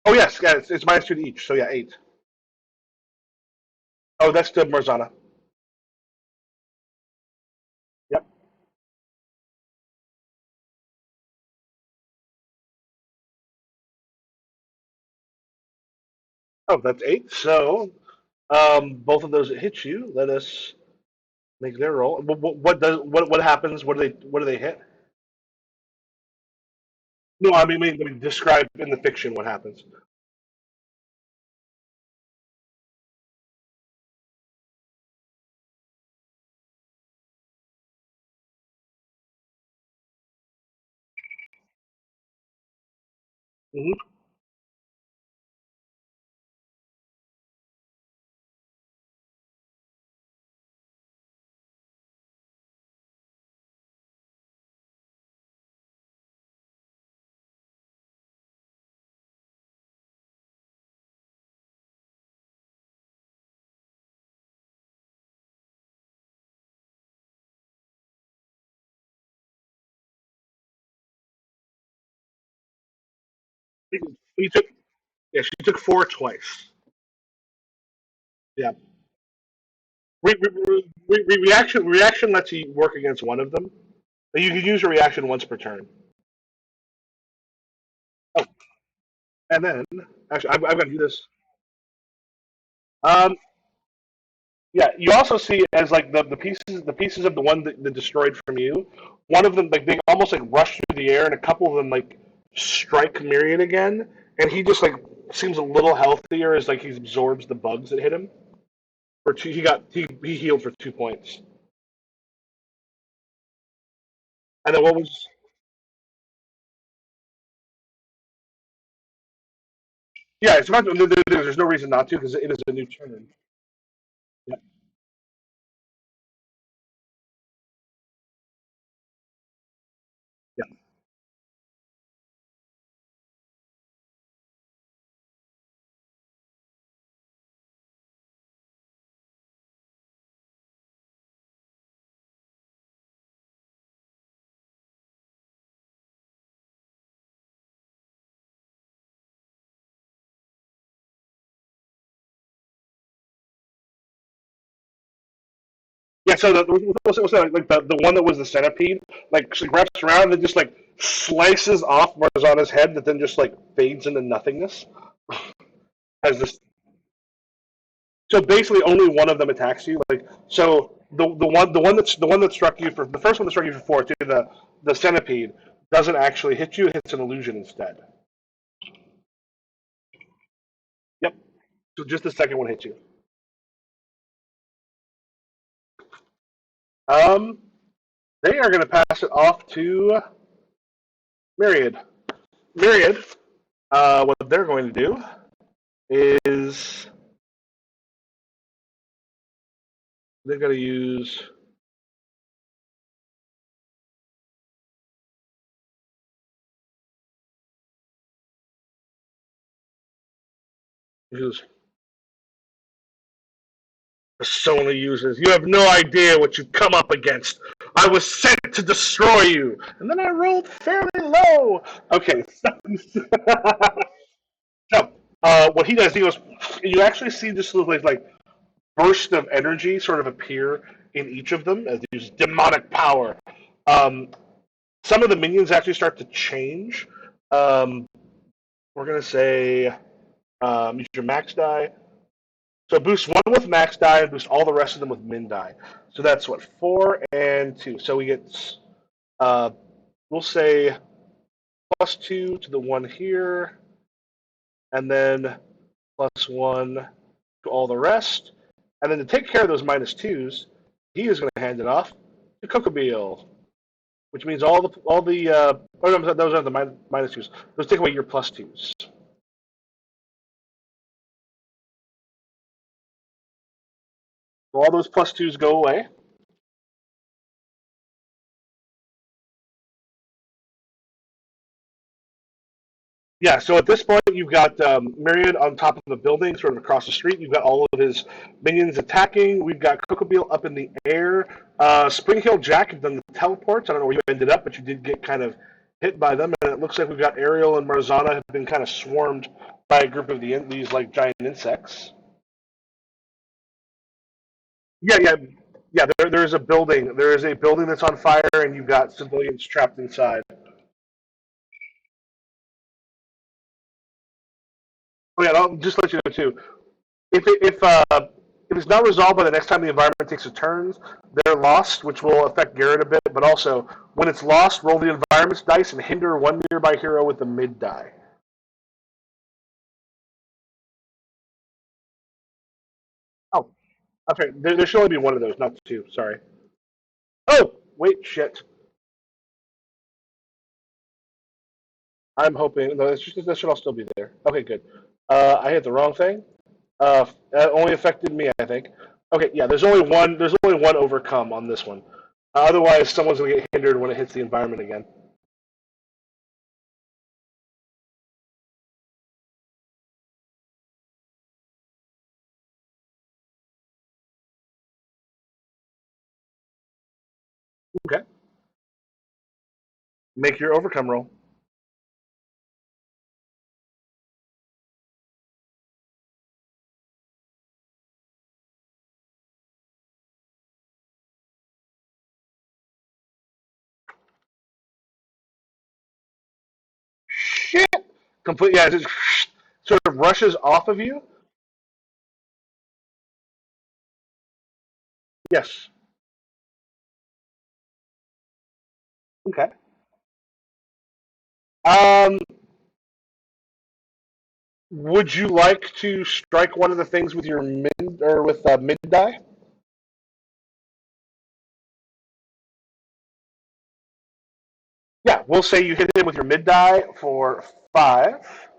Speaker 1: Oh yes, yeah, it's -2 to each, so yeah, 8. Oh, that's the Marzana. Yep. Oh, that's 8. So both of those that hit you. Let us make their roll. What happens? What do they hit? No, I mean describe in the fiction what happens. Hmm. You took Yeah, she took 4 twice. Yeah. Reaction lets you work against one of them. You can use a reaction once per turn. Oh, and then actually, I've got to do this. Um, yeah, you also see as like the pieces of the one that destroyed from you. One of them like they almost like rush through the air, and a couple of them like strike Miriam again, and he just like seems a little healthier as like he absorbs the bugs that hit him. For two, he healed for 2 points. And then what was Yeah, it's not. There's no reason not to because it is a new turn. Yeah, yeah. Yeah, so what's that, like the one that was the centipede, like she wraps around and just like slices off Marzana's head that then just like fades into nothingness. Has this So basically, only one of them attacks you. Like so, the one that struck you for the first one that struck you for four, too, the centipede doesn't actually hit you; it hits an illusion instead. Yep. So just the second one hits you. Um, they are going to pass it off to Myriad. Myriad. What they're going to do is they're going to use persona users. You have no idea what you've come up against. I was sent to destroy you, and then I rolled fairly low. Okay, so what he does, he goes. You actually see this little like burst of energy sort of appear in each of them as they use demonic power. Um, some of the minions actually start to change. Um, we're gonna say use your max die. So boost one with max die and boost all the rest of them with min die. So that's what 4 and 2. So we get uh, we'll say +2 to the one here, and then +1 to all the rest. And then to take care of those -2s, he is going to hand it off to Cocobeel, which means all the oh no, those are the -2s. Those take away your +2s. So all those +2s go away. Yeah, so at this point, you've got Myriad on top of the building, sort of across the street. You've got all of his minions attacking. We've got Cocobeel up in the air. Spring Hill Jack have done the teleports. I don't know where you ended up, but you did get kind of hit by them. And it looks like we've got Ariel and Marzana have been kind of swarmed by a group of these like giant insects. Yeah, yeah, yeah. There's a building. There is a building that's on fire, and you've got civilians trapped inside. Oh yeah, I'll just let you know too. If it's not resolved by the next time the environment takes a turn, they're lost, which will affect Garrett a bit. But also, when it's lost, roll the environment's dice and hinder one nearby hero with the mid die. Oh, I'm sorry. There should only be one of those, not two. Sorry. Oh, wait, shit. I'm hoping. No, it's just that should all still be there. Okay, good. I hit the wrong thing. That only affected me, I think. Okay, yeah. There's only one. There's only one overcome on this one. Otherwise, someone's gonna get hindered when it hits the environment again. Okay. Make your overcome roll. Shit. Complete. Yeah. It just sort of rushes off of you. Yes. Okay. Um. Would you like to strike one of the things with your mid or with mid die? Yeah. We'll say you hit him with your mid die for 5.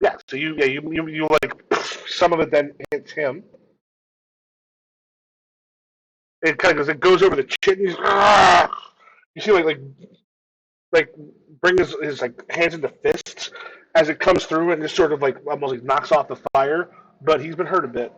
Speaker 1: Yeah. So you like some of it then hits him. It kind of goes over the chin. You see like bring his like hands into fists as it comes through and just sort of like almost like knocks off the fire. But he's been hurt a bit.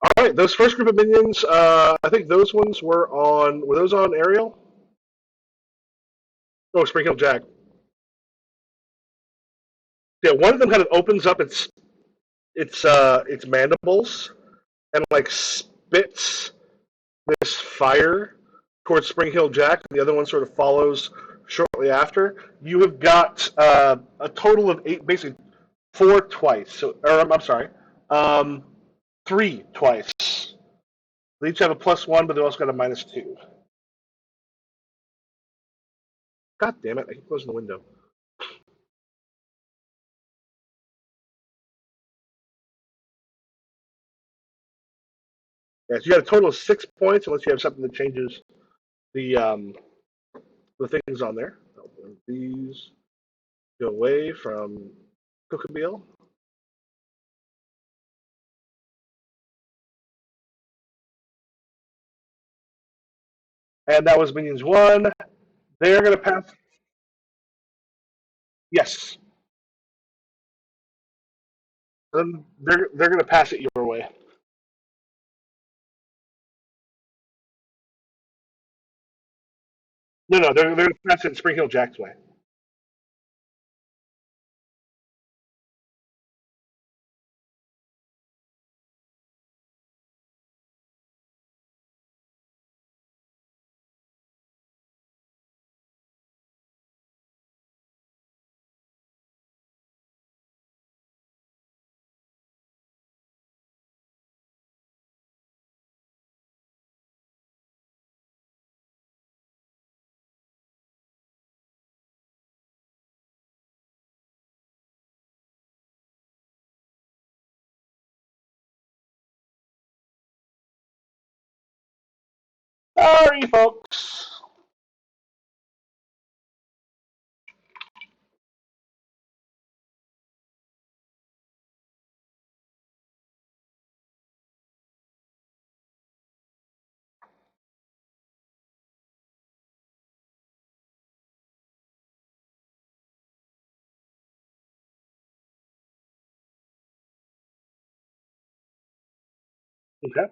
Speaker 1: All right, those first group of minions, I think those ones were those on Ariel? Oh, Sprinkle Jack. Yeah, one of them kind of opens up its mandibles and like spits this fire towards Spring Hill Jack. The other one sort of follows shortly after. You have got a total of eight, basically four twice. So, or I'm sorry, um, three twice. They each have a +1, but they also got a -2. God damn it! I keep closing the window. Yeah, so you got a total of 6 points, unless you have something that changes the the things on there. These go away from Cookabeel. And that was minions one. They're going to pass. Yes. They're going to pass it your way. No, no, they're going to pass it Spring Hill Jack's way. Sorry, folks. Okay.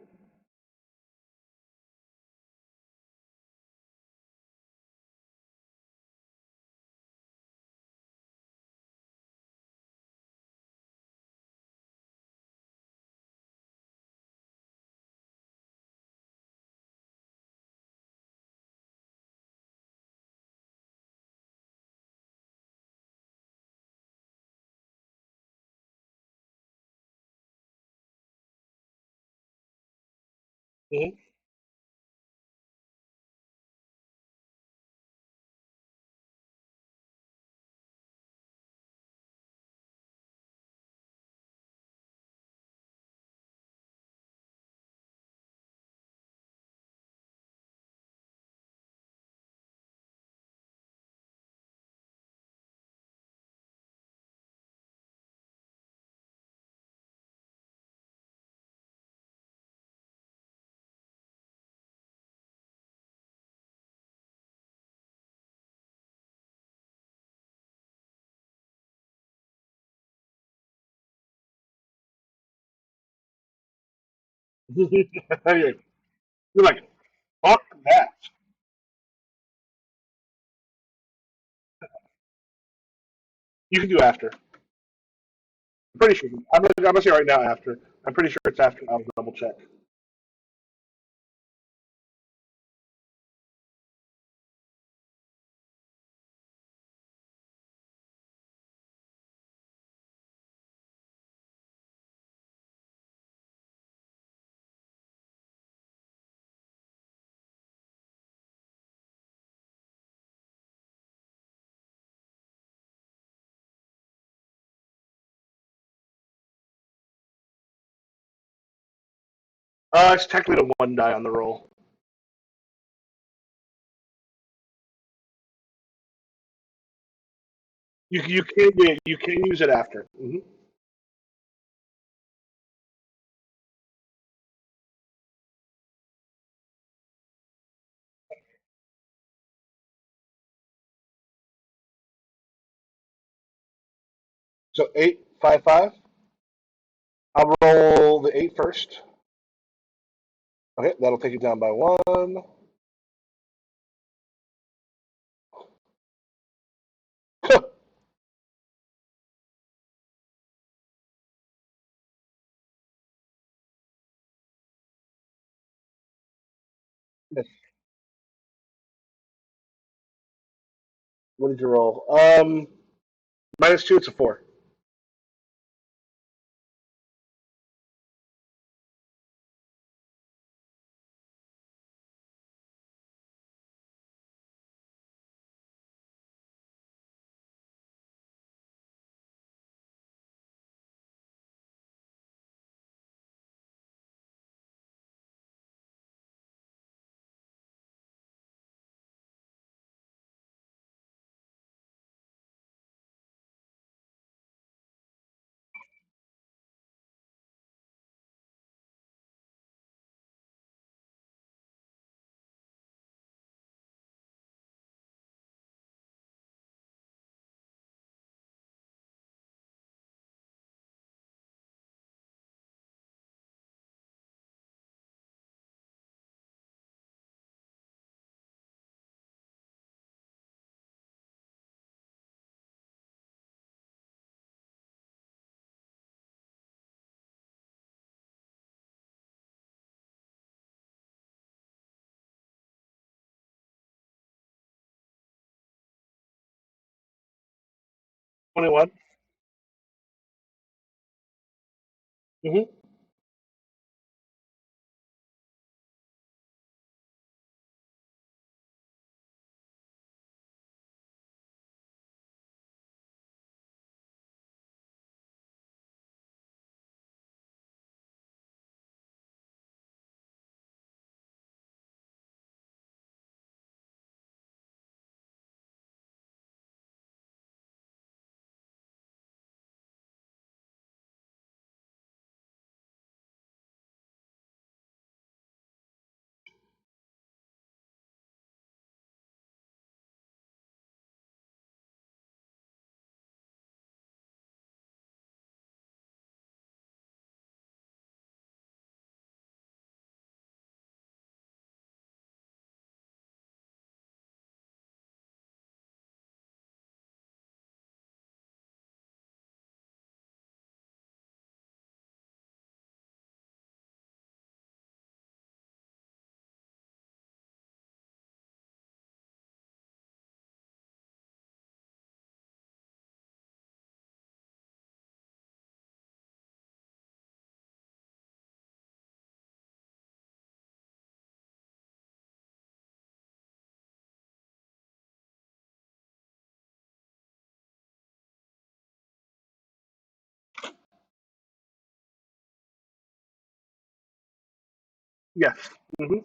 Speaker 1: Mm-hmm. You're like, fuck that. You can do after. I'm pretty sure. I'm gonna say right now after. I'm pretty sure it's after. I'll double check. It's technically the one die on the roll. You can use it after. Mm-hmm. So 8, 5, 5. I'll roll the eight first. Okay, that'll take it down by one. Yes. What did you roll? -2. It's a 4. 21. Mm-hmm. Yes. Mm-hmm.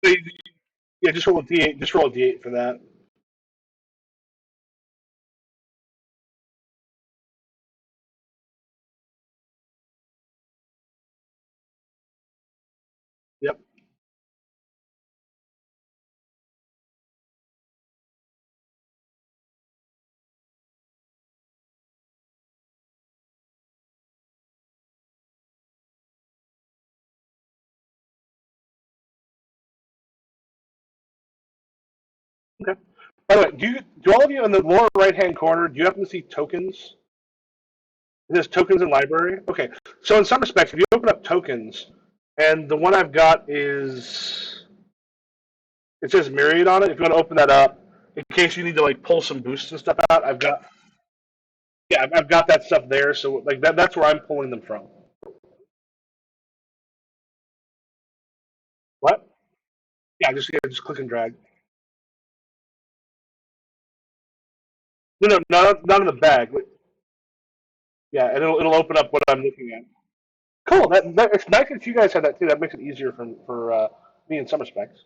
Speaker 1: So yeah, just roll a d8. Just roll a d8 for that. Yep. Okay. By the way, do all of you in the lower right hand corner, do you happen to see tokens? There's tokens in library. Okay. So in some respects, if you open up tokens, and the one I've got is it says Myriad on it. If you want to open that up, in case you need to like pull some boosts and stuff out, I've got yeah, I've got that stuff there. So like that's where I'm pulling them from. What? Yeah, just click and drag. No, no, not in the bag. But yeah, and it'll open up what I'm looking at. Cool. That it's nice that you guys have that too. That makes it easier for me in some respects.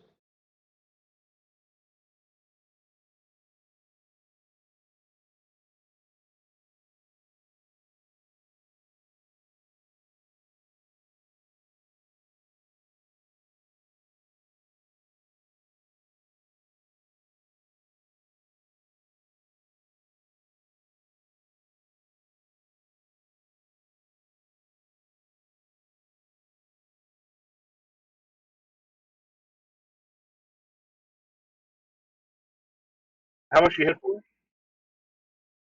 Speaker 1: How much you hit for?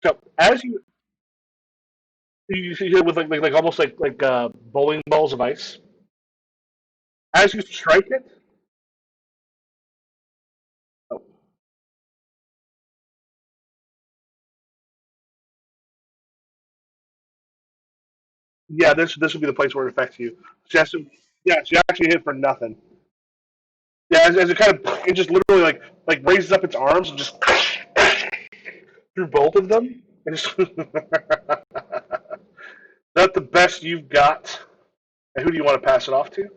Speaker 1: So as you hit with like almost like bowling balls of ice. As you strike it, oh, yeah, this would be the place where it affects you. So yeah, so you actually hit for nothing. Yeah, as it kind of it just literally like raises up its arms and just through both of them. And just that's the best you've got. And who do you want to pass it off to?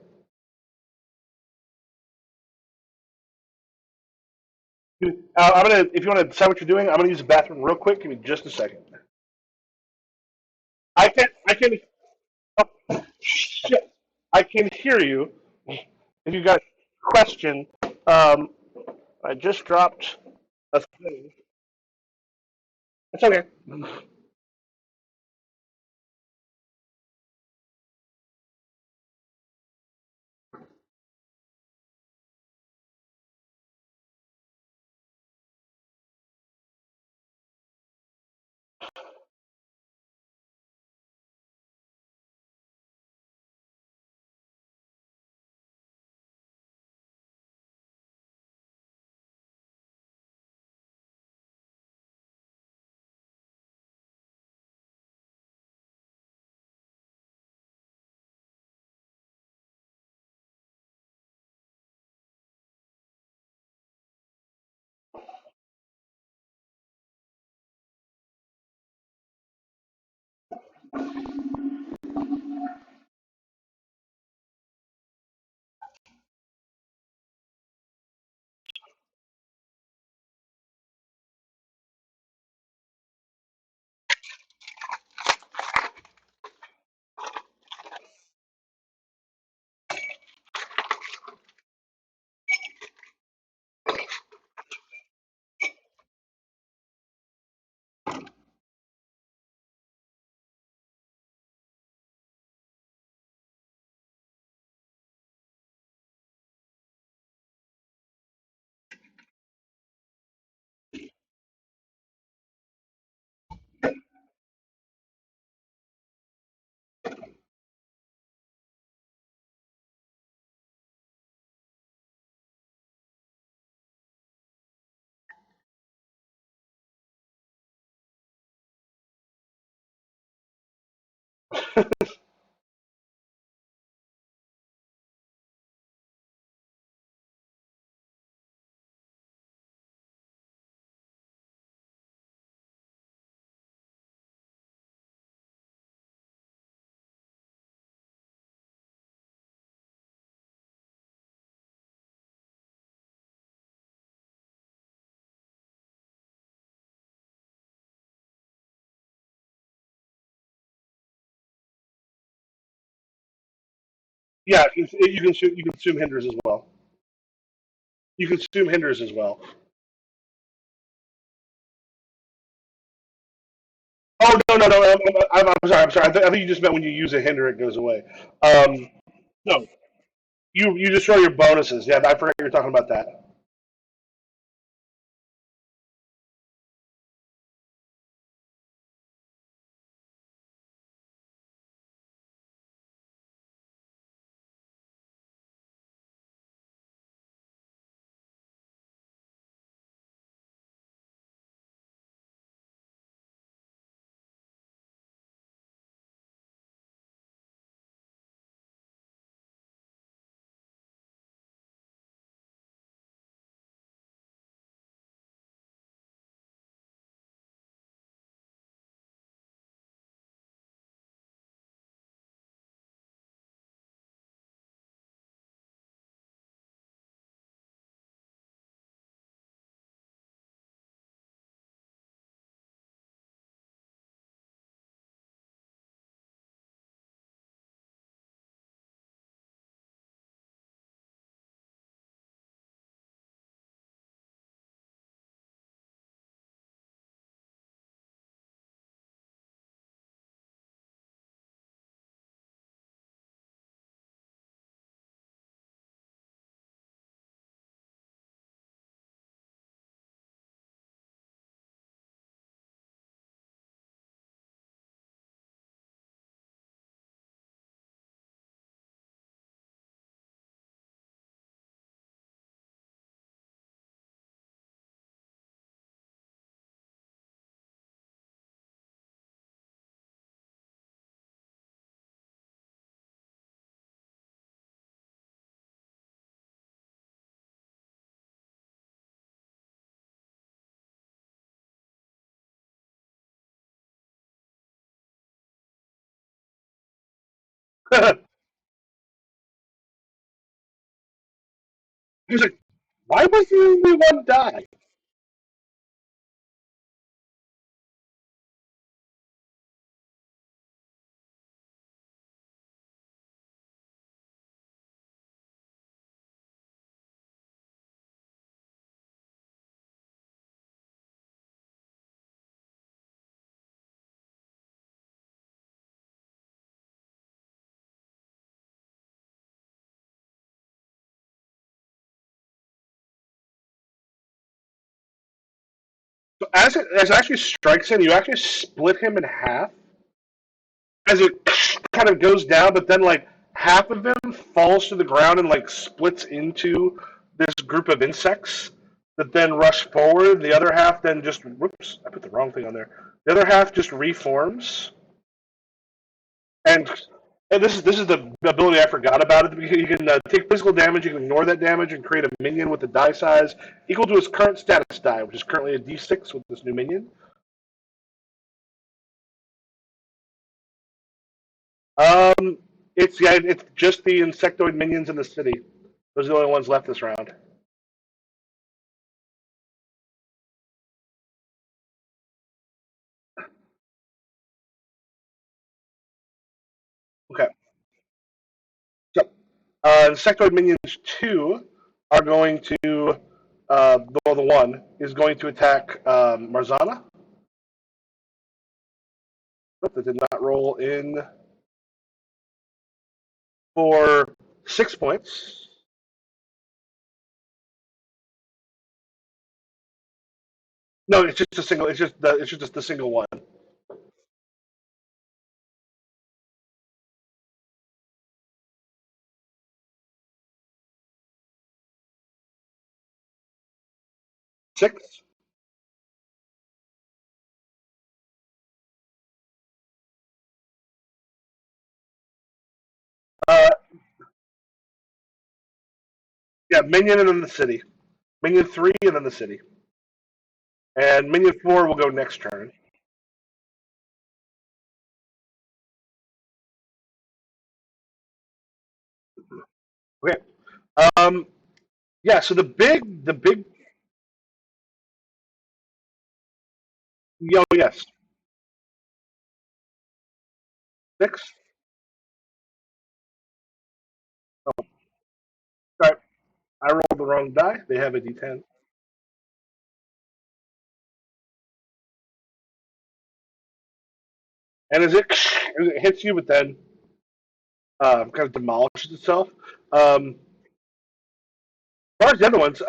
Speaker 1: I'm gonna. If you want to decide what you're doing, I'm gonna use the bathroom real quick. Give me just a second. I can. I can. Oh, shit! I can hear you. If you got a question, um, I just dropped a thing. It's okay. Yeah, you can assume hinders as well. You can assume hinders as well. Oh no! I'm sorry. I'm sorry. I think you just meant when you use a hinder, it goes away. No, you destroy your bonuses. Yeah, I forgot you were talking about that. He's like, why was the only one die? So as it actually strikes him, you actually split him in half as it kind of goes down, but then like half of him falls to the ground and like splits into this group of insects that then rush forward. The other half then just whoops, I put the wrong thing on there. The other half just reforms, and this is the ability I forgot about at the beginning. You can take physical damage, you can ignore that damage, and create a minion with a die size equal to its current status die, which is currently a D6 with this new minion. Um, it's just the insectoid minions in the city. Those are the only ones left this round. Okay. So, insectoid minions 2 are going to, the one is going to attack Marzana. But that did not roll in for 6 points. No, it's just a single. It's just the single one. 6. Uh, yeah, minion and then the city. Minion 3 and then the city. And minion 4 will go next turn. Okay. Um, yeah. So the big. Yo, yes. 6. Oh, sorry. I rolled the wrong die. They have a D10. And as it hits you, but then kind of demolishes itself. As far as the other ones,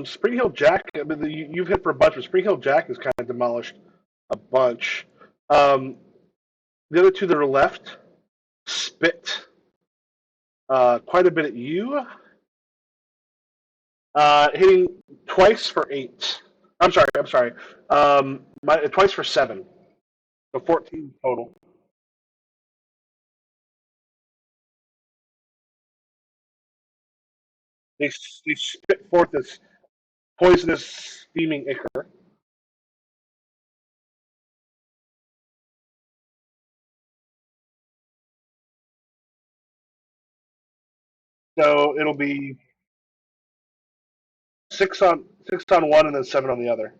Speaker 1: Spring Hill Jack, I mean, you've hit for a bunch, but Spring Hill Jack is kind of demolished a bunch. Um, the other two that are left spit quite a bit at you, hitting twice for 8. I'm sorry. Twice for 7, so 14 total. They, they spit forth this poisonous, steaming ichor. So it'll be 6 on one and then 7 on the other.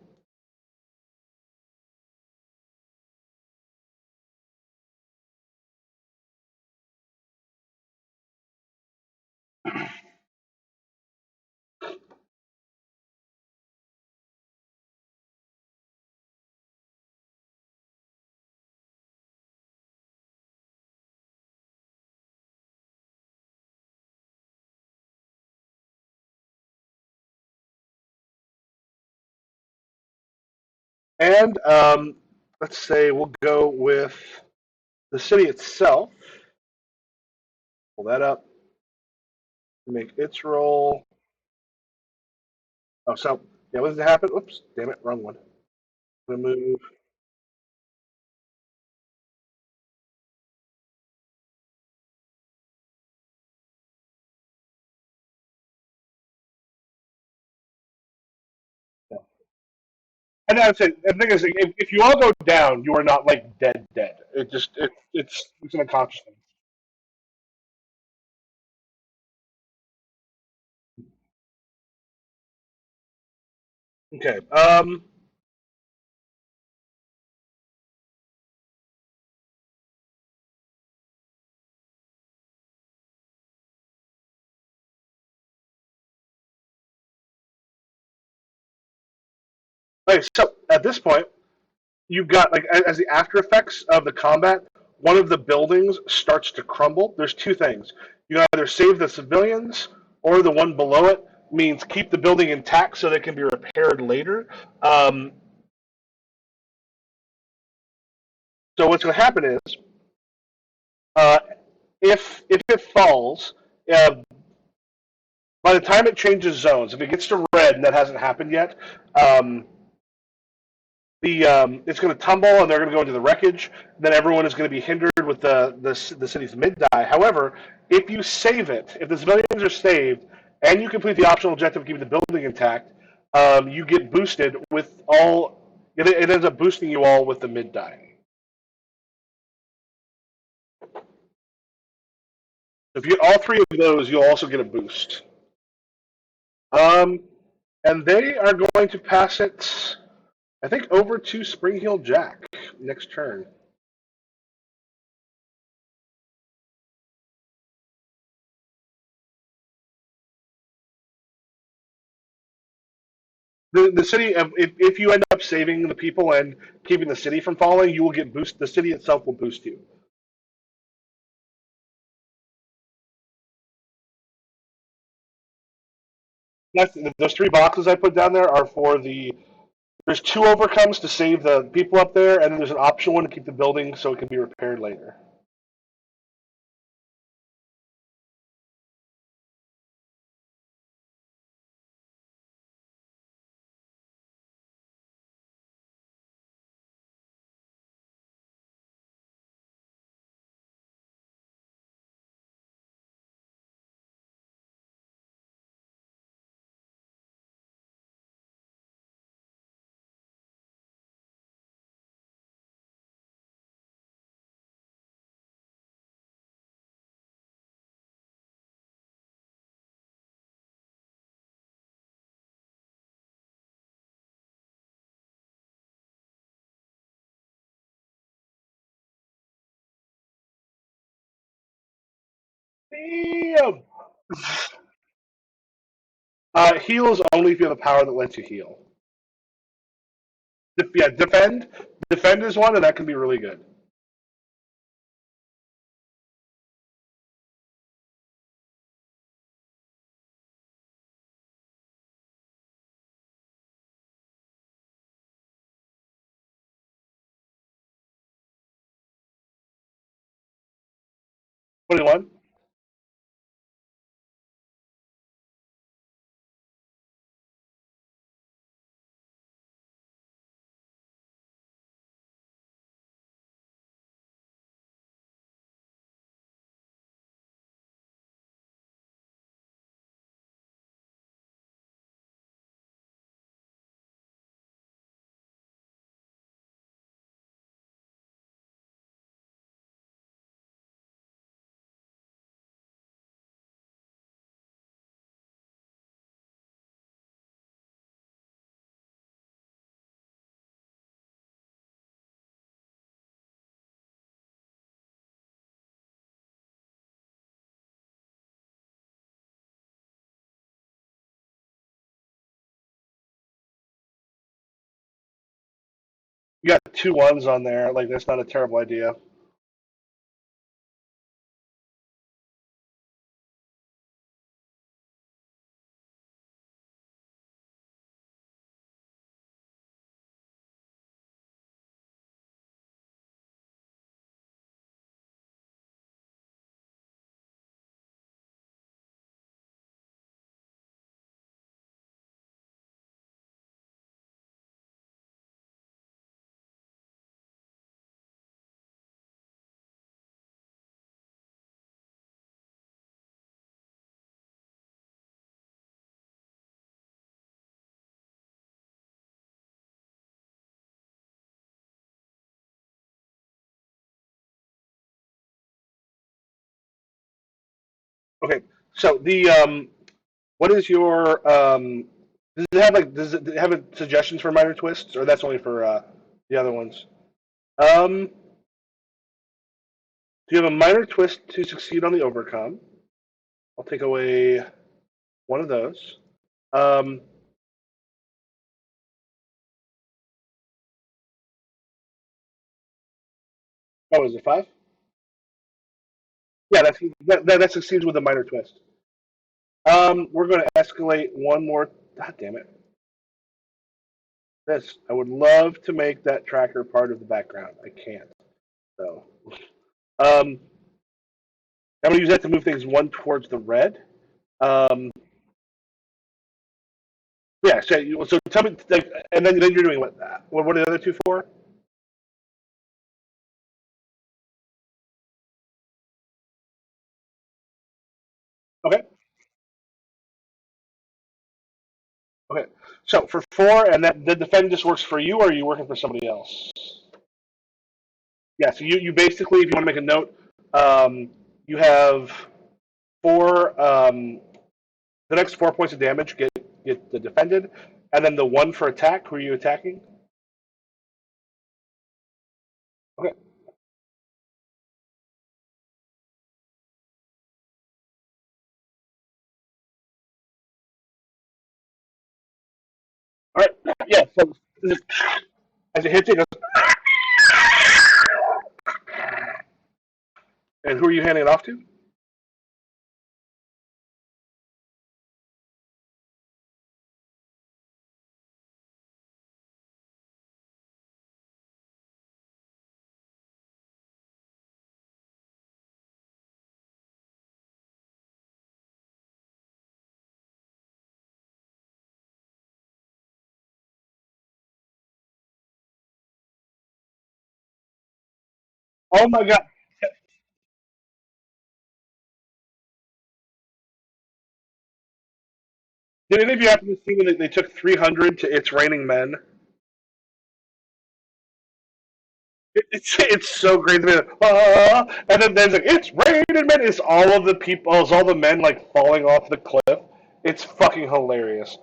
Speaker 1: And let's say we'll go with the city itself. Pull that up. Make its roll. Oh, so yeah, what does it happen? Oops, damn it, wrong one. I'm gonna move. Yeah. And I would say the thing is, if you all go down, you are not like dead. It's an unconscious thing. Okay. Okay. So at this point, you've got like as the after effects of the combat, one of the buildings starts to crumble. There's two things. You either save the civilians, or the one below it means keep the building intact so that it can be repaired later. Um, so what's going to happen is, uh, if it falls, uh, by the time it changes zones, if it gets to red and that hasn't happened yet, um, the it's going to tumble and they're going to go into the wreckage. Then everyone is going to be hindered with the city's mid die. However, if you save it, if the civilians are saved and you complete the optional objective of keeping the building intact, you get boosted with all. It ends up boosting you all with the mid die. If you get all three of those, you'll also get a boost. Um, and they are going to pass it, I think, over to Spring Heel Jack next turn. The city, if you end up saving the people and keeping the city from falling, you will get boost. The city itself will boost you. That's, those three boxes I put down there are for the. There's two overcomes to save the people up there, and then there's an optional one to keep the building so it can be repaired later. Damn. Heal is only if you have a power that lets you heal. Yeah, defend. Defend is one, and that can be really good. Twenty-one. You got two ones on there. Like that's not a terrible idea. Okay, so the what is your does it have suggestions for minor twists, or that's only for the other ones? Um, do you have a minor twist to succeed on the overcome? I'll take away one of those. Um, oh, is it five? Yeah, that succeeds with a minor twist. We're going to escalate one more. God damn it! This I would love to make that tracker part of the background. I can't. So, um, I'm going to use that to move things one towards the red. Um, yeah. So tell me, like, and then you're doing what? What are the other two for? Okay. Okay. So for four, and that the defend just works for you, or are you working for somebody else? Yeah. So you basically, if you want to make a note, you have four. The next 4 points of damage get the defended, and then the one for attack. Who are you attacking? Okay. All right. Yeah. So as it hits it, and who are you handing it off to? Oh my god! Did any of you happen to see when they took 300 to It's Raining Men? It's so great. And then there's like It's Raining Men. It's all of the people. It's all the men like falling off the cliff. It's fucking hilarious.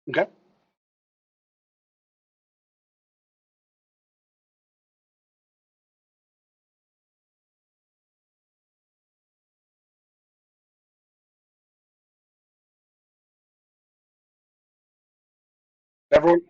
Speaker 1: Okay. Everyone.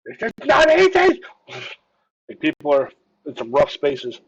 Speaker 1: It's just not easy. Like, people are in some rough spaces.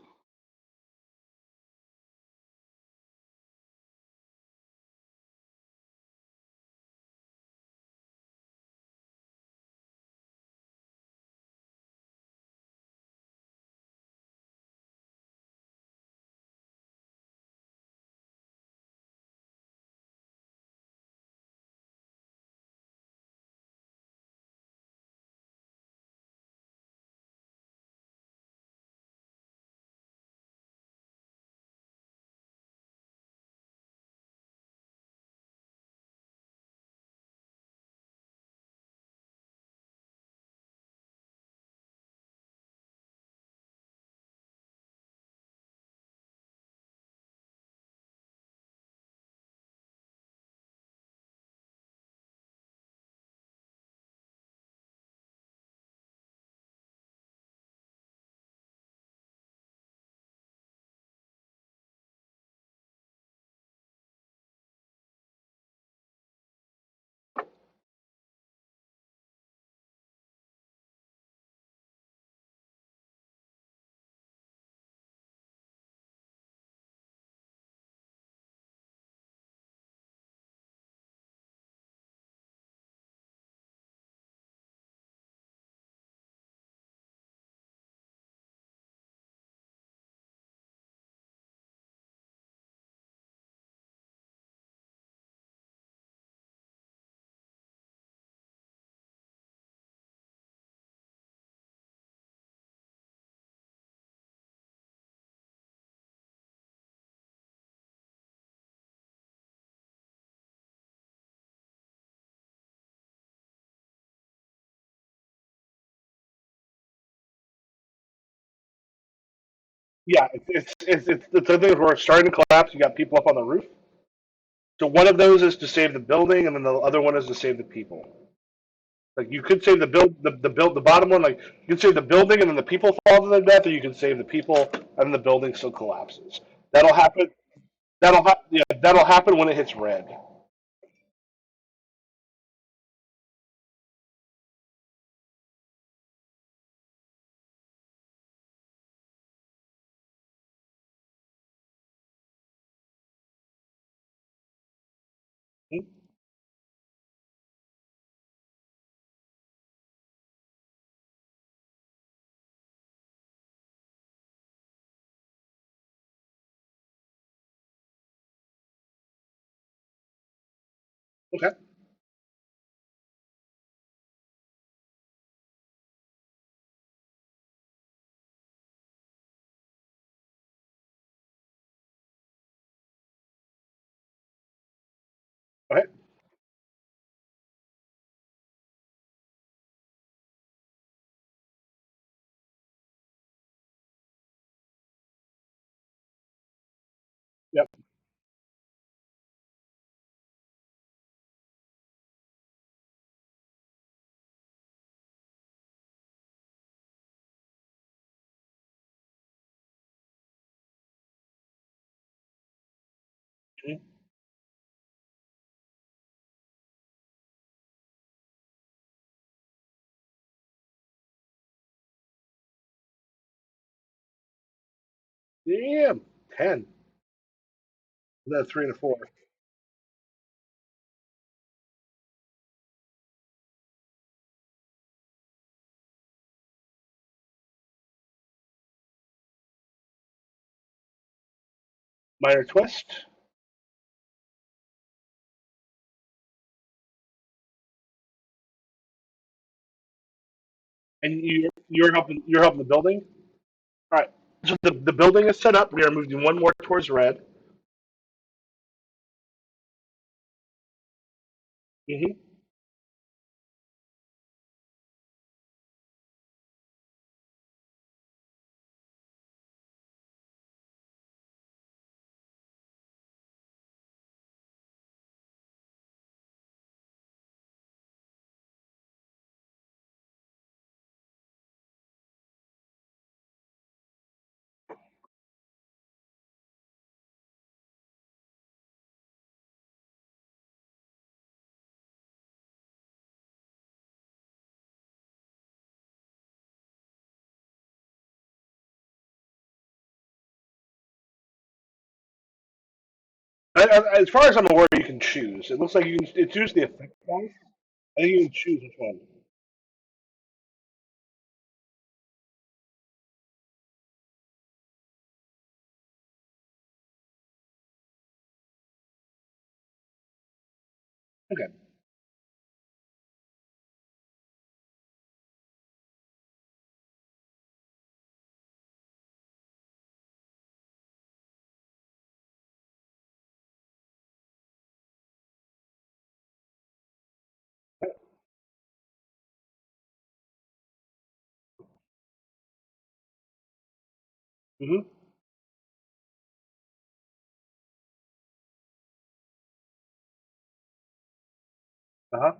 Speaker 1: Yeah, it's the thing where it's starting to collapse. You got people up on the roof. So one of those is to save the building, and then the other one is to save the people. Like you could save the bottom one. Like you could save the building, and then the people fall to their death, or you can save the people, and the building still collapses. That'll happen. Yeah, that'll happen when it hits red. Hmm? Okay. Okay. Yep. Mhm. Damn. 10. That's 3 and a 4. Minor twist. And you're helping the building. All right. So the building is set up. We are moving one more towards red. Hmm. As far as I'm aware, you can choose. It looks like you can. It's usually a effect dice. I think you can choose which one. Okay. Mm-hmm. Uh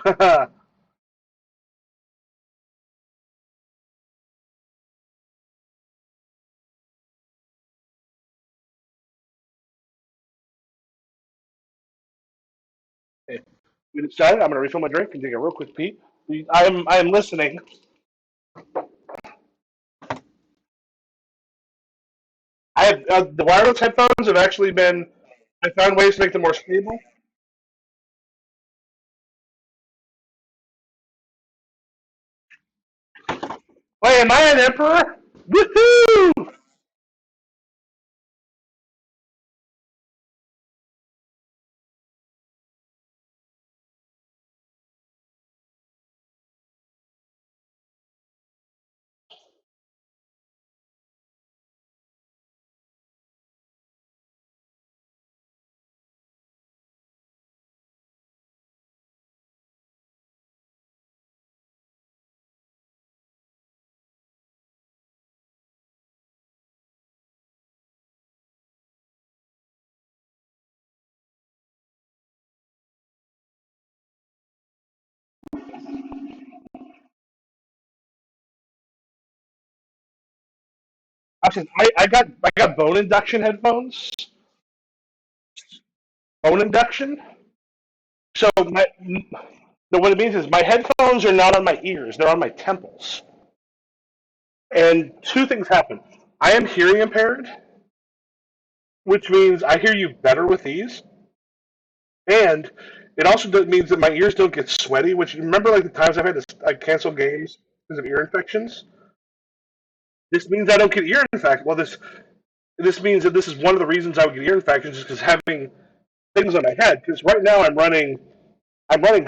Speaker 1: huh. Okay. We decided I'm going to refill my drink and take a real quick pee. I am listening. have the wireless headphones have actually been. I found ways to make them more stable. Wait, am I an emperor? Woohoo! Actually, I got bone induction headphones. Bone induction. So no, what it means is my headphones are not on my ears; they're on my temples. And two things happen. I am hearing impaired, which means I hear you better with these, and it also means that my ears don't get sweaty. Which remember, like the times I've had to cancel games because of ear infections. This means I don't get ear infections. Well, this means that this is one of the reasons I would get ear infections is because having things on my head. Because right now I'm running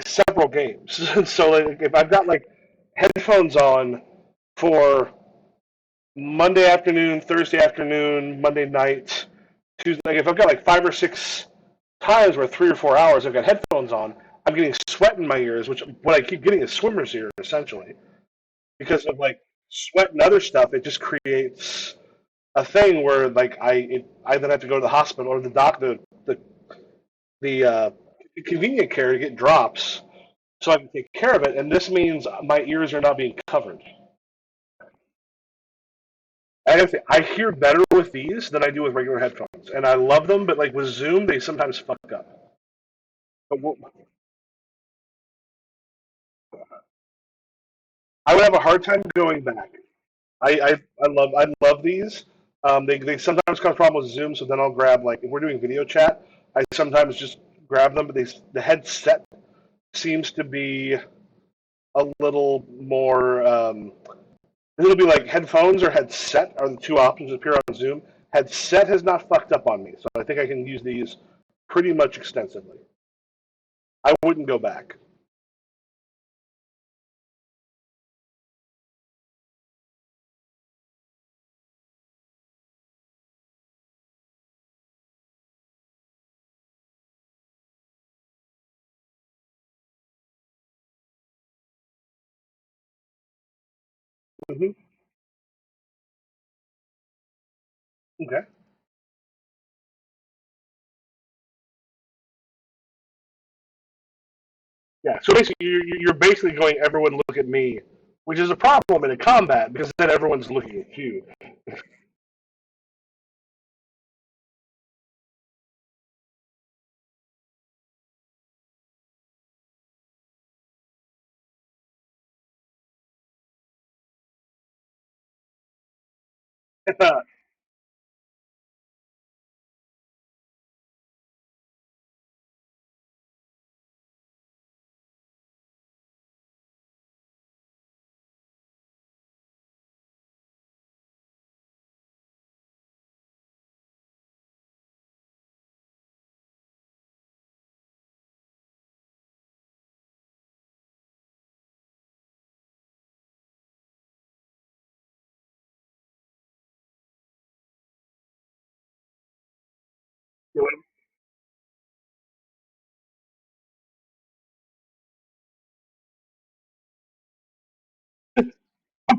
Speaker 1: several games, so like, if I've got like headphones on for Monday afternoon, Thursday afternoon, Monday night, Tuesday. Like if I've got like 5 or 6 times where 3 or 4 hours I've got headphones on, I'm getting sweat in my ears, which what I keep getting is swimmer's ear essentially because of like sweat and other stuff. It just creates a thing where like I then have to go to the hospital or the doctor, the convenient care to get drops so I can take care of it. And this means my ears are not being covered. I hear better with these than I do with regular headphones, and I love them. But like with Zoom, they sometimes fuck up. But I would have a hard time going back. I love these. They sometimes cause problems with Zoom, so then I'll grab like if we're doing video chat, I sometimes just grab them. But the headset seems to be a little more. It'll be like headphones or headset are the two options that appear on Zoom. Headset has not fucked up on me, so I think I can use these pretty much extensively. I wouldn't go back. Hmm. Okay. Yeah. So basically, you're basically going, everyone look at me, which is a problem in a combat because then everyone's looking at you.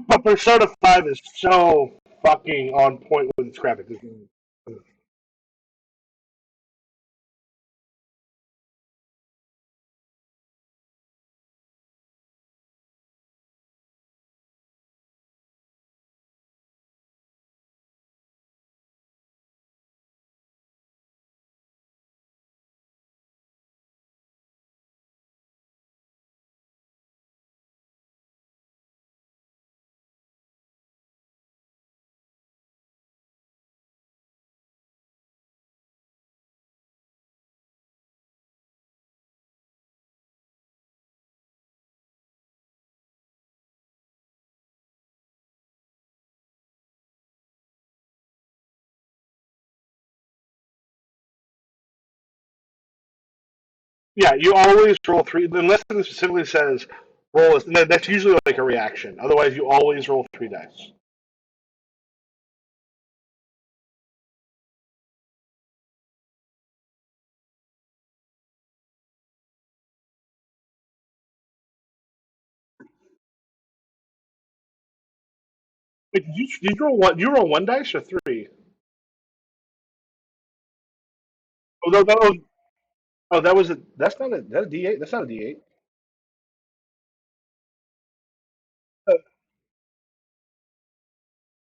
Speaker 1: But Persona 5 is so fucking on point with its graphics. Yeah, you always roll three unless it specifically says roll. That's usually like a reaction. Otherwise, you always roll three dice. Wait, did you roll one? You roll one dice or three? Oh, no, that was, oh, that was a. That's not a. That's a D8. That's not a D8.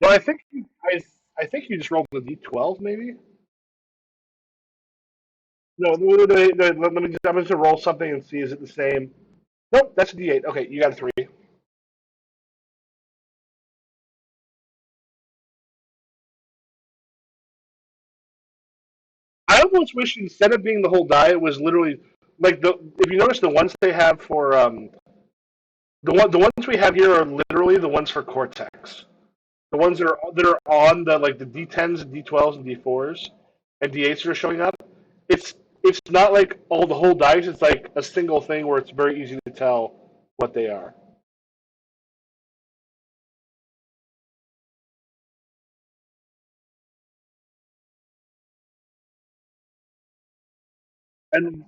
Speaker 1: No, I think you just rolled a D12 maybe. No, let me just, I'm just gonna roll something and see is it the same. Nope, that's a D8. Okay, you got a three. I almost wish instead of being the whole die, it was literally like the. If you notice, the ones they have for the ones we have here are literally the ones for Cortex. The ones that are on the like the D10s, D12s, and D4s, and D8s that are showing up. It's not like all the whole dice. It's like a single thing where it's very easy to tell what they are. And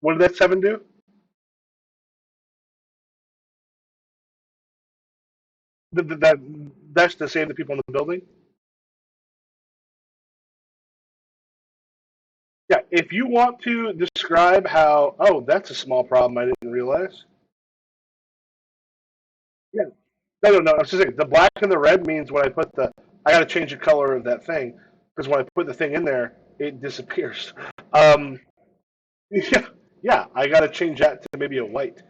Speaker 1: what did that seven do? That that's to save the people in the building. Yeah, if you want to describe how, oh, that's a small problem I didn't realize. Yeah, no. I was just saying the black and the red means when I put the, I got to change the color of that thing because when I put the thing in there, it disappears. Um, yeah, yeah, I got to change that to maybe a white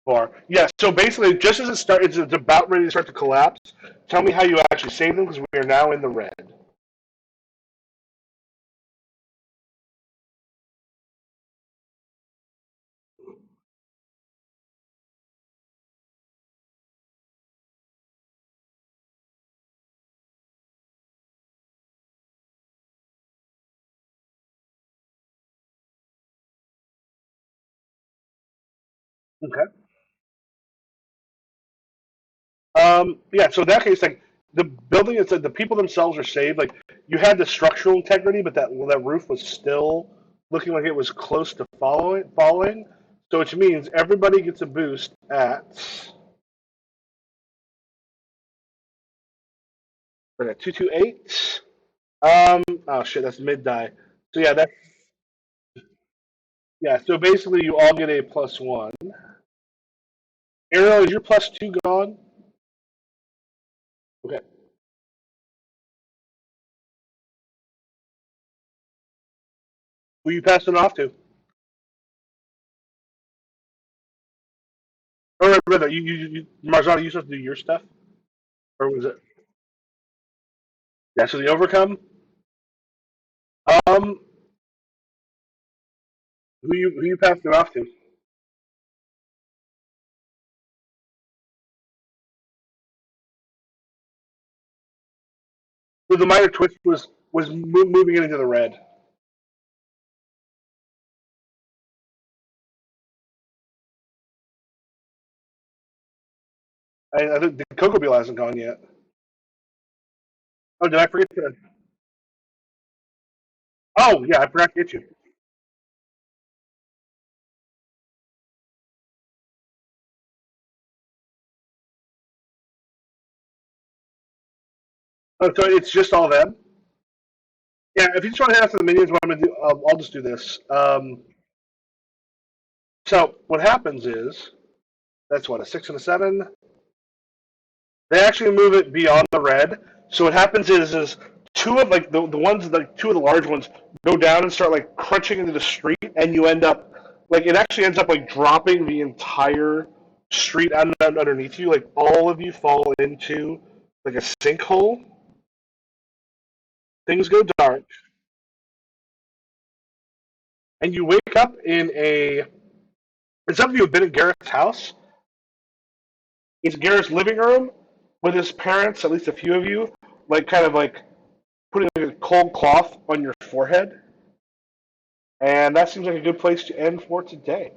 Speaker 1: bar. Yeah, so basically, just as it starts, it's about ready to start to collapse. Tell me how you actually save them because we are now in the red. Okay. Yeah, so in that case, like the building, it's like the people themselves are saved. Like you had the structural integrity, but that roof was still looking like it was close to falling. So which means everybody gets a boost at we're at 228. oh shit, that's mid die. So yeah, that yeah. So basically, you all get a plus one. Ariel, is your plus two gone? Okay. Who you passing it off to? Or rather, Marzana, you supposed to do your stuff, or was it? Yeah. So the overcome. Um, who you passing it off to? So the minor twist was moving it into the red. I think the Cocoa Bean hasn't gone yet. Oh, did I forget to? Oh, yeah, I forgot to get you. Oh, so it's just all them. Yeah, if you just want to head after the minions, what I'm gonna do, I'll just do this. So what happens is that's what a six and a seven. They actually move it beyond the red. So what happens is two of like the ones like two of the large ones go down and start like crunching into the street, and you end up like it actually ends up like dropping the entire street underneath you. Like all of you fall into like a sinkhole. Things go dark, and you wake up in a. And some of you have been in Garrett's house. It's Garrett's living room with his parents. At least a few of you, like kind of like putting like a cold cloth on your forehead. And that seems like a good place to end for today.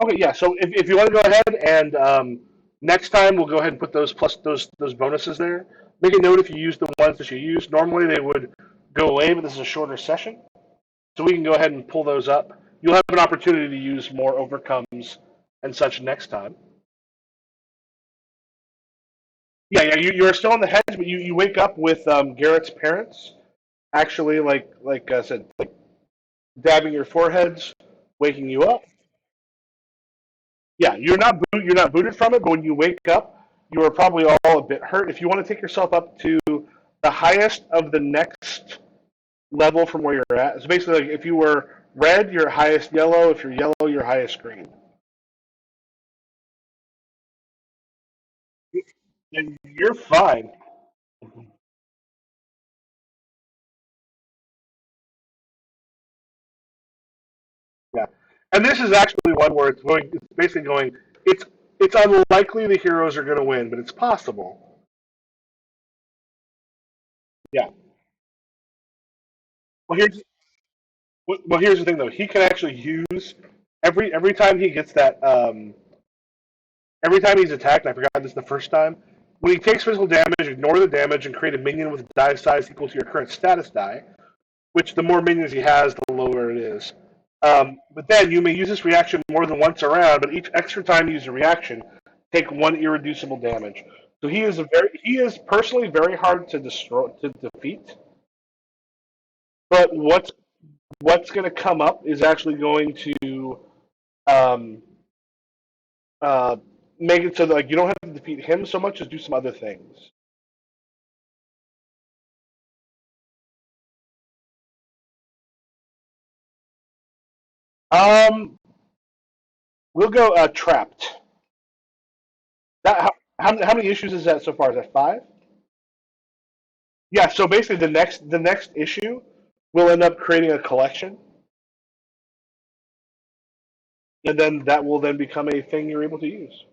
Speaker 1: Okay, yeah. So if you want to go ahead and next time we'll go ahead and put those plus those bonuses there. Make a note if you use the ones that you use. Normally they would go away, but this is a shorter session, so we can go ahead and pull those up. You'll have an opportunity to use more overcomes and such next time. Yeah, yeah. You are still on the hedge, but you wake up with Garrett's parents actually like I said, like dabbing your foreheads, waking you up. Yeah, you're not booted from it, but when you wake up, you are probably all a bit hurt. If you want to take yourself up to the highest of the next level from where you're at, so basically, like if you were red, you're highest yellow. If you're yellow, you're highest green. And you're fine. Yeah, and this is actually one where it's going. It's basically going. It's it's unlikely the heroes are going to win, but it's possible. Yeah. Well, here's the thing though. He can actually use every time he gets that every time he's attacked. I forgot this the first time. When he takes physical damage, ignore the damage and create a minion with a die size equal to your current status die. Which the more minions he has, the lower it is. But then you may use this reaction more than once around, but each extra time you use a reaction, take one irreducible damage. So he is personally very hard to destroy to defeat. But what's going to come up is actually going to um, uh, make it so that like you don't have to defeat him so much as do some other things. Um, we'll go trapped. That how many issues is that so far? Is that five? Yeah. So basically, the next issue will end up creating a collection, and then that will then become a thing you're able to use.